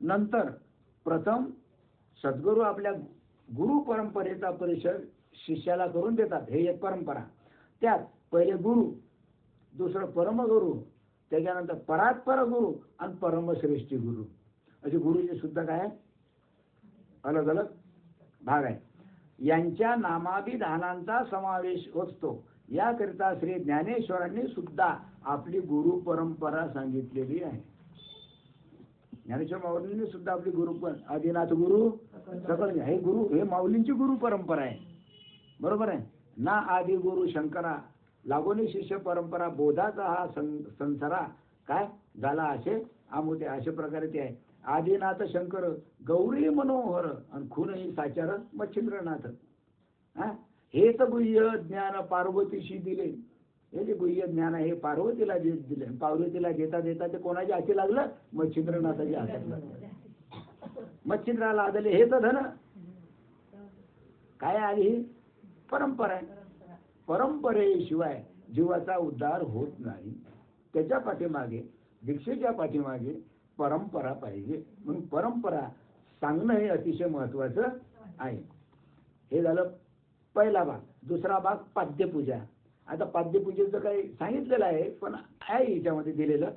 नंतर प्रथम सद्गुरू आपल्या गुरु परंपरेचा परिचय शिष्याला करून देतात. हे एक परंपरा. त्यात पहिले गुरु, दुसरं परमगुरु, त्याच्यानंतर परात्पर गुरु आणि परमश्रेष्ठी गुरु, असे गुरुचे सुद्धा काय अलग अलग भाग आहे. यांच्या नामाभिधानांचा समावेश असतो. याकरिता श्री ज्ञानेश्वरांनी सुद्धा आपली गुरु परंपरा सांगितलेली आहे. ज्ञानेश्वर माऊलींनी सुद्धा आपली गुरु पण आदिनाथ गुरु सकळ, हे गुरु, हे माऊलींची गुरु परंपरा आहे. बरोबर आहे ना. आदि गुरु शंकरा लागोनी शिष्य परंपरा बोधाचा हा संसारा काय झाला असे आमुते, अशा प्रकारे ते आहे. आदिनाथ शंकर गौरी मनोहर आणि खुनही साचार मच्छिंद्रनाथ. हेच गुह्य ज्ञान पार्वतीशी दिले. हे जे गुह्य ज्ञान आहे हे पार्वतीला दिले. पार्वतीला देता देता ते कोणाच्या हाती लागलं, मच्छिंद्रनाथाच्या हातात लागलं. मच्छिंद्राला आदले हे तर धन काय आली, ही परंपरा आहे. परंपरेशिवाय जीवाचा उद्धार होत नाही. त्याच्या पाठीमागे, दीक्षेच्या पाठीमागे परंपरा पाहिजे. म्हणून परंपरा सांगणं हे अतिशय महत्वाचं आहे. हे झालं पहिला भाग. दुसरा भाग पाद्यपूजा. आता पाद्यपूजेचं काही सांगितलेलं आहे पण आहे याच्यामध्ये दिलेलं.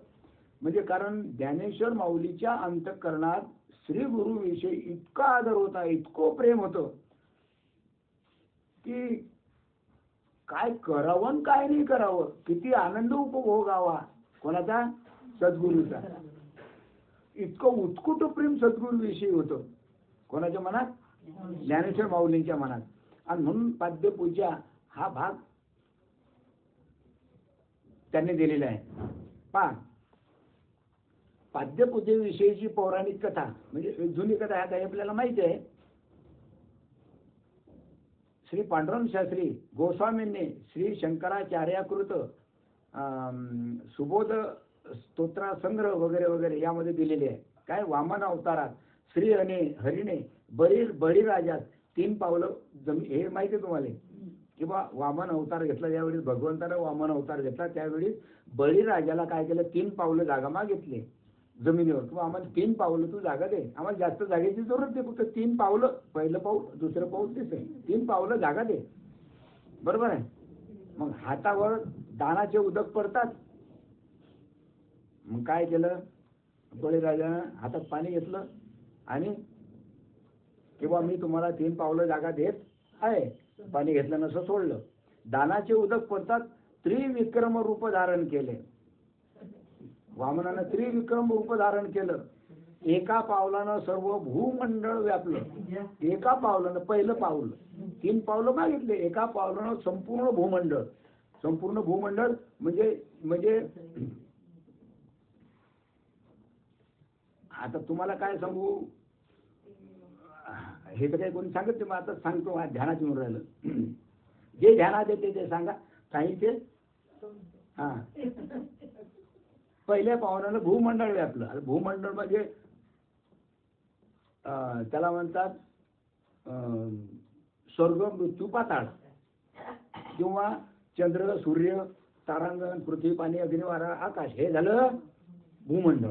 म्हणजे कारण ज्ञानेश्वर माऊलीच्या अंतःकरणात श्री गुरुविषयी इतका आदर होता, इतकं प्रेम होतं की काय करावं काय नाही करावं, किती आनंद उपभोगावा कोणाचा, सद्गुरूचा. इतकं उत्कुट प्रेम सद्गुरूविषयी होतं कोणाच्या मनात, ज्ञानेश्वर माऊलींच्या मनात. आणि म्हणून पाद्यपूजा हा भाग त्यांनी दिलेला आहे. पाद्यपूजेविषयीची पौराणिक कथा म्हणजे जुनी कथा ह्या काही आपल्याला माहिती आहे. श्री पांडुरंग शास्त्री गोस्वामींनी श्री शंकराचार्याकृत सुबोध स्तोत्रा संग्रह वगैरे वगैरे यामध्ये दिलेले आहे. काय वामन अवतारात श्री हरीने बळीराजात 3 पावलं हे माहिती आहे तुम्हाला, किंवा वामन अवतार घेतला. ज्यावेळी भगवंतानं वामन अवतार घेतला त्यावेळी बळीराजाला काय केलं, 3 पावलं जागा मागितली जमिनीवर. किंवा आम्हाला 3 पावलं तू जागा दे, आम्हाला जास्त जागेची जरूरत नाही, फक्त 3 पावलं, पहिलं पाऊल दुसरं पाऊल तिसरं, 3 पावलं जागा दे. बरोबर आहे. मग हातावर दानाचे उदक पडतात. मग काय केलं, बळीराजानं हातात पाणी घेतलं आणि किंवा मी तुम्हाला 3 पावलं जागा देत आहे, पाणी घेतलं नसं सोडलं. दानाचे उदक पडतात. त्रिविक्रम रूप धारण केले. वामनानं त्रिविक्रम रूप धारण केलं. एका पावलानं सर्व भूमंडळ व्यापलं. एका पावलानं, पहिलं पाऊल, 3 पावलं मागितले, एका पावलानं संपूर्ण भूमंडळ. संपूर्ण भूमंडळ म्हणजे आता तुम्हाला काय सांगू, हे तर काही कोणी सांगत नाही, मग आता सांगतो. ध्यानात येऊन राहिलं. जे ध्यानात येते ते सांगा. काही ते पहिल्या पावलानं भूमंडळ व्यापलं. भूमंडळ म्हणजे त्याला म्हणतात स्वर्ग, मृत्यू, पाताळ, किंवा चंद्र, सूर्य, तारांगण, पृथ्वी, पाणी, अग्नी, वारा, आकाश, हे झालं भूमंडळ.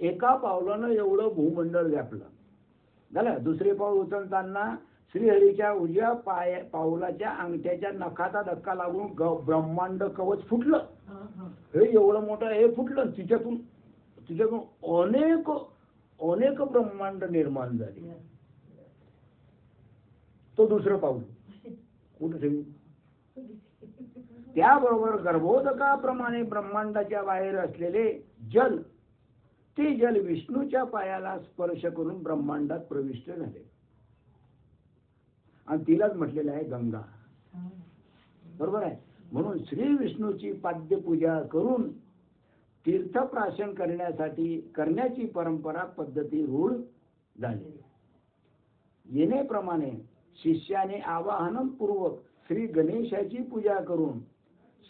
एका पावलानं एवढं भूमंडळ व्यापलं. झालं. दुसरे पाऊल उचलताना श्रीहरीच्या उजव्या पाऊलाच्या अंगठ्याच्या नखाचा धक्का लागून ब्रह्मांड कवच फुटलं. हे एवढं मोठं हे फुटलं. तिच्यातून अनेक ब्रह्मांड निर्माण झाले. तो दुसरं पाऊल कुठे. त्याबरोबर गर्भोदकाप्रमाणे ब्रह्मांडाच्या बाहेर असलेले जल ते जल विष्णूच्या पायाला स्पर्श करून ब्रह्मांडात प्रविष्ट झाले आणि तिलाच म्हटलेलं आहे गंगा. बरोबर आहे. म्हणून श्री विष्णूची पाद्यपूजा करून तीर्थप्राशन करण्याची परंपरा पद्धती रूढ झाली. येणेप्रमाणे शिष्याने आवाहन पूर्वक श्री गणेशाची पूजा करून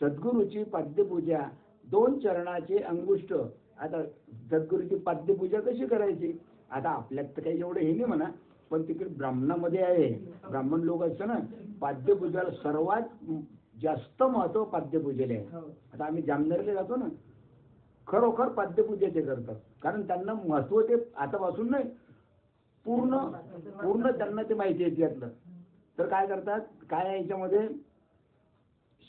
सद्गुरूची पाद्यपूजा 2 चरणाचे अंगुष्ठ. आता सद्गुरूची पाद्यपूजा कशी करायची? आता आपल्यात तर काही एवढं हे नाही म्हणा, पण तिकडे ब्राह्मणामध्ये आहे, ब्राह्मण लोक असतं ना, पाद्यपूजेला सर्वात जास्त महत्व पाद्यपूजेला आहे. आता आम्ही जामनेरला जातो ना, खरोखर पाद्यपूजा ते करतात, कारण त्यांना महत्व ते आतापासून नाही, पूर्ण त्यांना ते माहिती आहे त्यातलं. तर काय करतात, काय आहे याच्यामध्ये,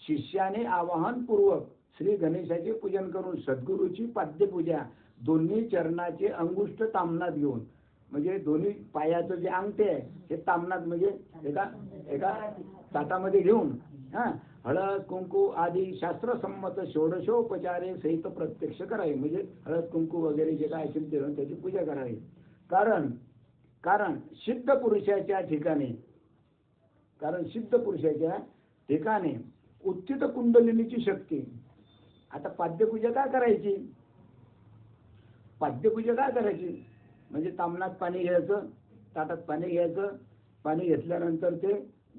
शिष्याने आवाहन पूर्वक श्री गणेशाचे पूजन करून सद्गुरूची पाद्यपूजा दोन्ही चरणाचे अंगुष्ठ तामनात घेऊन, म्हणजे दोन्ही पायाचं जे अंगठे आहे हे तामनात, म्हणजे एका ताटामध्ये घेऊन हळद कुंकू आदी शास्त्रसंमत षोडशोपचारे सहित प्रत्यक्ष करावे. म्हणजे हळद कुंकू वगैरे जे काय असेल ते त्याची पूजा करावी. कारण सिद्ध पुरुषाच्या ठिकाणी उत्थित कुंडलिनीची शक्ती. आता पाद्यपूजा काय करायची? म्हणजे तामनात पाणी घ्यायचं, ताटात पाणी घ्यायचं, पाणी घेतल्यानंतर ते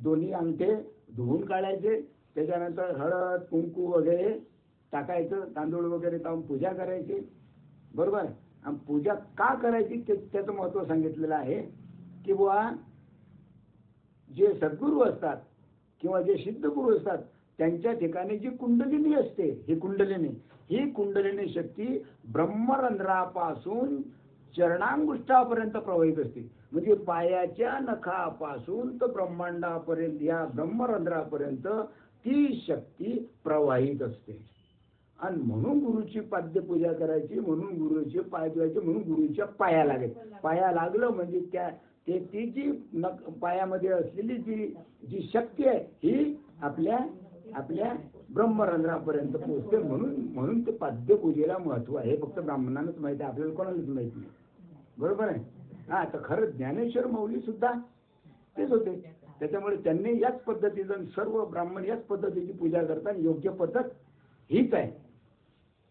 दोन्ही अंगठे धुवून काढायचे, त्याच्यानंतर हळद कुंकू वगैरे टाकायचं, तांदूळ वगैरे टाकून पूजा करायची. बरोबर. आणि पूजा का करायची त्याचं महत्व सांगितलेलं आहे की बुवा जे सद्गुरू असतात किंवा जे सिद्ध गुरु असतात त्यांच्या ठिकाणी जी कुंडलिनी असते, ही कुंडलिनी शक्ती ब्रह्मरंध्रापासून चरणांगुष्ठापर्यंत प्रवाहित असते. म्हणजे पायाच्या नखापासून तर ब्रह्मांडापर्यंत, या ब्रह्मरंध्रापर्यंत ती शक्ती प्रवाहित असते. आणि म्हणून गुरुची पाद्यपूजा करायची, म्हणून गुरुचे पाय धुवायचे, म्हणून गुरुच्या पाया लागलं म्हणजे ती जी पायामध्ये असलेली जी शक्ती आहे ही आपल्या ब्रह्मरंध्रापर्यंत पोहोचते. म्हणून ते पाद्यपूजेला महत्व आहे. फक्त ब्राह्मणांनाच माहिती आहे, आपल्याला कोणालाच माहित नाही. बरोबर आहे. तर खरं ज्ञानेश्वर माऊली सुद्धा तेच होते. त्याच्यामुळे त्यांनी याच पद्धतीचं, सर्व ब्राह्मण याच पद्धतीची पूजा करतात. योग्य पद्धत हीच आहे.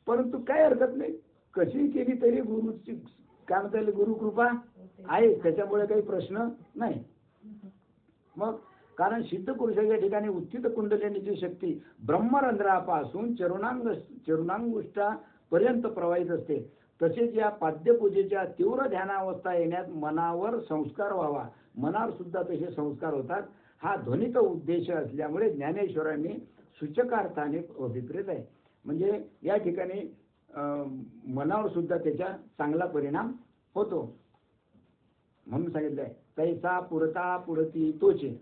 परंतु काय हरकत नाही, कशी केली तरी गुरुची काय म्हणता येईल, गुरुकृपा आहे, त्याच्यामुळे काही प्रश्न नाही. मग कारण सिद्ध पुरुषाच्या ठिकाणी उत्थित कुंडलिनीची शक्ती ब्रह्मरंध्रापासून चरुणांगुष्ठापर्यंत प्रवाहित असते. तसेच या पाद्यपूजेच्या तीव्र ध्यानावस्था येण्यात मनावर संस्कार व्हावा, मनावर सुद्धा तसे संस्कार होतात. हा ध्वनिक उद्देश असल्यामुळे ज्ञानेश्वरांनी सूचकार्थाने अभिप्रेत आहे. म्हणजे या ठिकाणी मनावर सुद्धा त्याचा चांगला परिणाम होतो. म्हणून सांगितलंय, तैसा पुरता पुरती तोचे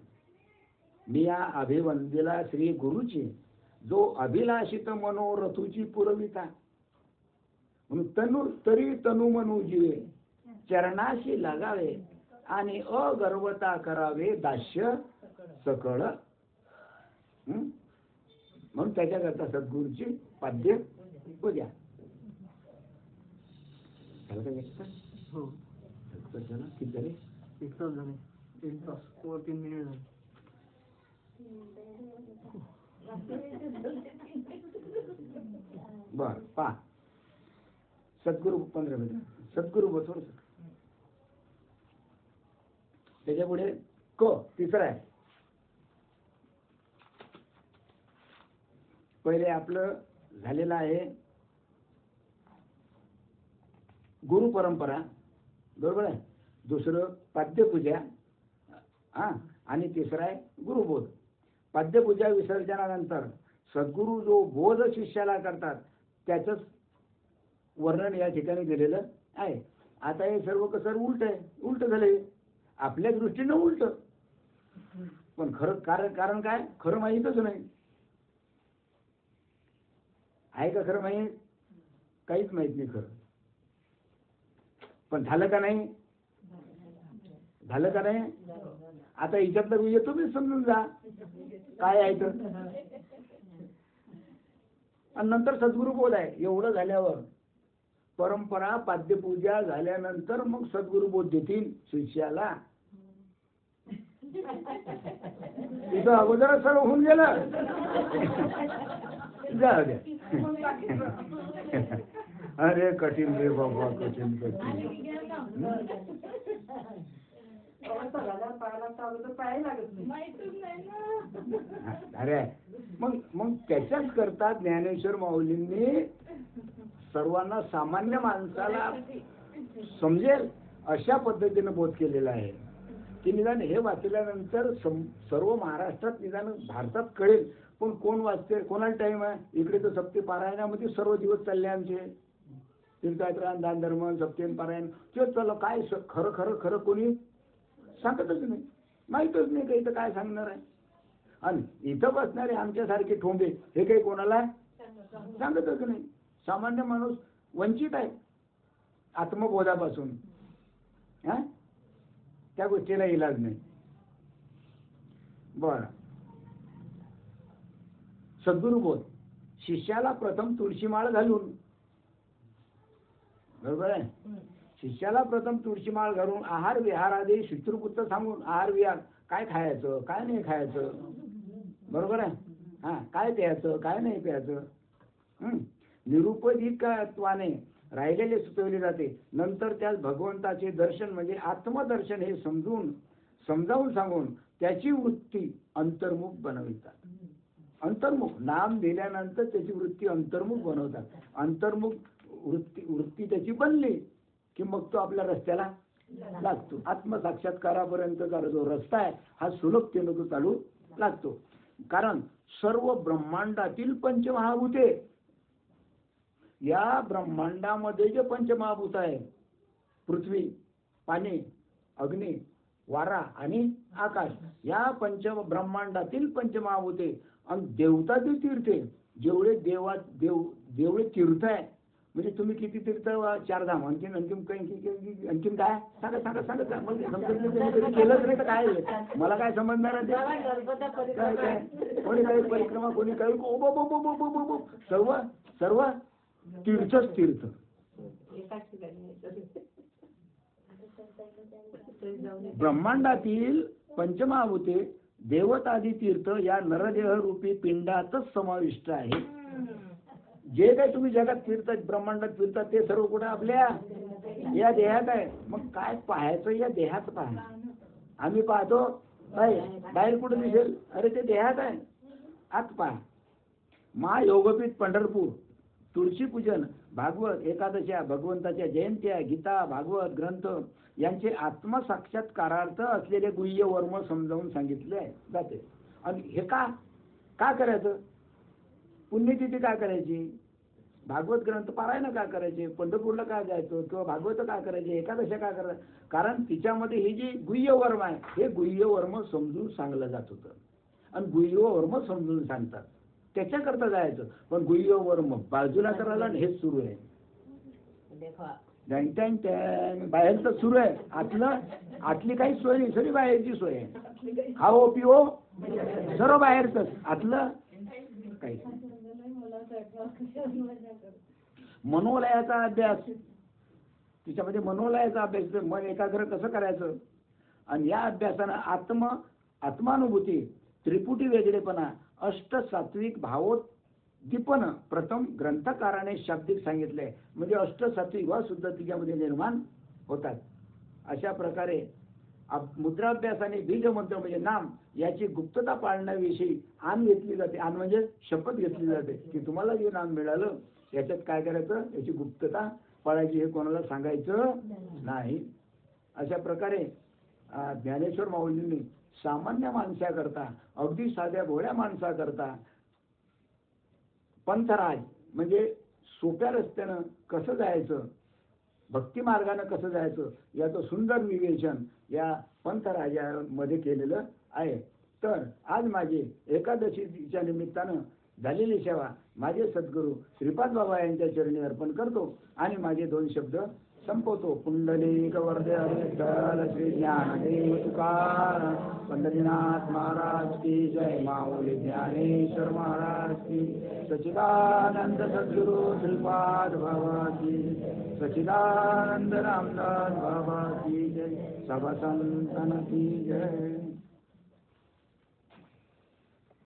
मिया अभिवंदिला श्री गुरुची, जो अभिलाषित मनोरथुची पुरविता. म्हणून तरी तनु मनु जीवे चरणाशी लागावे आणि अगर्वता करावे दास्य सकळ. म्हणून त्याच्याकरता सद्गुरूची पाद्य पूजा. हो, किती झाले? 1 तास झाले, 1 तास व 3 मिनिट झाले. बर, पहा, सद्गुरू 15 मिनिट, सद्गुरू बसवर. त्याच्यापुढे तिसरा आहे. पहिले आपलं झालेलं आहे गुरु परंपरा, बरोबर आहे. दुसरं पाद्यपूजा, आणि तिसरं आहे गुरुबोध. पाद्यपूजा विसर्जनानंतर सद्गुरू जो बोध शिष्याला करतात त्याचंच वर्णन या ठिकाणी दिलेलं आहे. आता हे सर्व कसं उलट झालंय आपल्या दृष्टीनं उलट, पण खरं कारण काय, खरं माहीतच नाही. आहे का खरं माहीत? काहीच माहित नाही खरं. पण झालं का नाही? आता हिच्यातलं म्हणजे तुम्ही समजून जा काय आहे तर. आणि नंतर सद्गुरू बोध आहे. एवढं झाल्यावर परंपरा पाद्यपूजा झाल्यानंतर मग सद्गुरु बोध देतील शिष्याला. तिथं अगोदरच सर्व होऊन गेलं. जाऊ द्या. अरे कठीण रे बाबा, कठीण कठीण. अरे मग मग त्याच्याच करता ज्ञानेश्वर माऊलींनी सर्वांना, सामान्य माणसाला समजेल अशा पद्धतीने बोध केलेला आहे की निदान हे वाचल्यानंतर सर्व महाराष्ट्रात, निदान भारतात कळेल. पण कोण वाचते, कोणाला टाइम आहे? इकडे तर सप्ते पारायणामध्ये सर्व दिवस चालले आमचे. तीर्थयात्रा, दान धर्म, सप्तेन पारायण ते चला. काय खरं खरं खरं कोणी सांगतच नाही, माहीतच नाही काही. तर काय सांगणार आहे? आणि इथं बसणारे आमच्यासारखे ठोंबे हे काही कोणाला सांगतच नाही. सामान्य माणूस वंचित आहे आत्मबोधापासून. हा, त्या गोष्टीला इलाज नाही. बर, सद्गुरुबोध. शिष्याला प्रथम तुळशीमाळ घालून, बरोबर आहे, शिष्याला प्रथम तुळशीमाळ घालून आहार विहार आदी शित्रपुत्र सांगून, आहार विहार काय खायचं काय नाही खायचं, बरोबर आहे, हा, काय प्यायचं काय नाही प्यायचं, निरुपदिकत्वाने राहिलेले सुचवले जाते. नंतर त्यास भगवंताचे दर्शन म्हणजे आत्मदर्शन हे समजावून सांगून त्याची वृत्ती अंतर्मुख बनवितात. अंतर्मुख नाम दिल्यानंतर त्याची वृत्ती अंतर्मुख बनवतात. अंतर्मुख वृत्ती त्याची बनली की मग तो आपल्या रस्त्याला लागतो. आत्मसाक्षात्कारापर्यंतचा जो रस्ता आहे हा सुलभतेने तो चालू लागतो. कारण सर्व ब्रह्मांडातील पंचमहाभूते, या ब्रह्मांडामध्ये जे पंचमहाभूत आहे, पृथ्वी, पाणी, अग्नी, वारा आणि आकाश, या ब्रह्मांडातील पंचमहाभूते आणि देवतातील तीर्थे, जेवढे तीर्थ आहे, म्हणजे तुम्ही किती तीर्थ, 4 धाम, आणखीन काय सांगा सांगा सांगा. मला केलंच नाही तर काय मला काय समजणार आहे? कोणी काही परिक्रमा, कोणी काही, सर्व सर्व तीर्थच तीर्थ. ब्रह्मांडातील पंचमहाभूते देवतादी तीर्थ या नरदेह रूपी पिंडातच समाविष्ट आहे. जे काही तुम्ही जगात फिरतात, ब्रह्मांडात फिरतात, ते सर्व कुठे आपल्या या देहात आहे. मग काय पाहायचं? या देहात पाहा. आम्ही पाहतो बाहेर कुठे दिसेल? अरे ते देहात आहे, आत पहा. महायोगपीठ पंढरपूर, तुळशी पूजन, भागवत एकादशा, भगवंताच्या जयंत्या, गीता, भागवत ग्रंथ यांचे आत्मसाक्षात्कारार्थ असलेले गुह्य वर्म समजावून सांगितले जाते. आणि हे का करायचं? पुण्यतिथी का करायची? भागवत ग्रंथ पारायण का करायचे? पंढरपूरला का जायचं? किंवा भागवत का करायचे? एकादशा का करायचं? कारण तिच्यामध्ये हे जे गुह्य वर्म आहे, हे गुह्य वर्म समजून सांगलं जात होतं. आणि गुह्य वर्म समजून सांगतात, त्याच्याकरता जायचं. पण गुह्य वर्म बाजूला करायला हेच सुरू आहे. बाहेरचं सुरू आहे, आतली काही सोय नाही, सगळी बाहेरची सोय आहे. खाओ पिओ सर्व बाहेरच, आतलं काही. मनोलयाचा अभ्यास, तिच्यामध्ये मनोलयाचा अभ्यास, मन एकाग्र कसं करायचं. आणि या अभ्यासानं आत्मानुभूती, त्रिपुटी वेगळेपणा, अष्टसात्विक भावोद्दीपन प्रथम ग्रंथकाराने शाब्दिक सांगितले. म्हणजे अष्टसात्विक व सुद्धा तिच्यामध्ये निर्माण होतात. अशा प्रकारे मुद्राभ्यासाने बीजमंत्र म्हणजे नाम याची गुप्तता पाळण्याविषयी आण घेतली जाते. आण म्हणजे शपथ घेतली जाते की तुम्हाला जे नाम मिळालं याच्यात काय करायचं, याची गुप्तता पाळायची, हे कोणाला सांगायचं नाही. अशा प्रकारे ज्ञानेश्वर माऊलींनी सामान्य माणसाकरता, अगदी साध्या भोळ्या माणसाकरता पंथराज म्हणजे सोप्या रस्त्यानं कसं जायचं, भक्ती मार्गाने कसं जायचं, याचं सुंदर निवेदन या पंथराजामध्ये केलेलं आहे. तर आज माझी एकादशीच्या निमित्तानं झालेली सेवा माझे सद्गुरू श्रीपाद बाबा यांच्या चरणी अर्पण करतो आणि माझे 2 शब्द संपवतो. पुंडलिक वरदे हरी विठ्ठल श्री ज्ञानदेव तुकाराम. पंढरीनाथ महाराज की जय. माऊली ज्ञानेश्वर महाराज की. सच्चिदानंद सद्गुरु श्रीपाद बाबा की. सच्चिदानंद रामदास बाबा की जय. सब संतन की जय.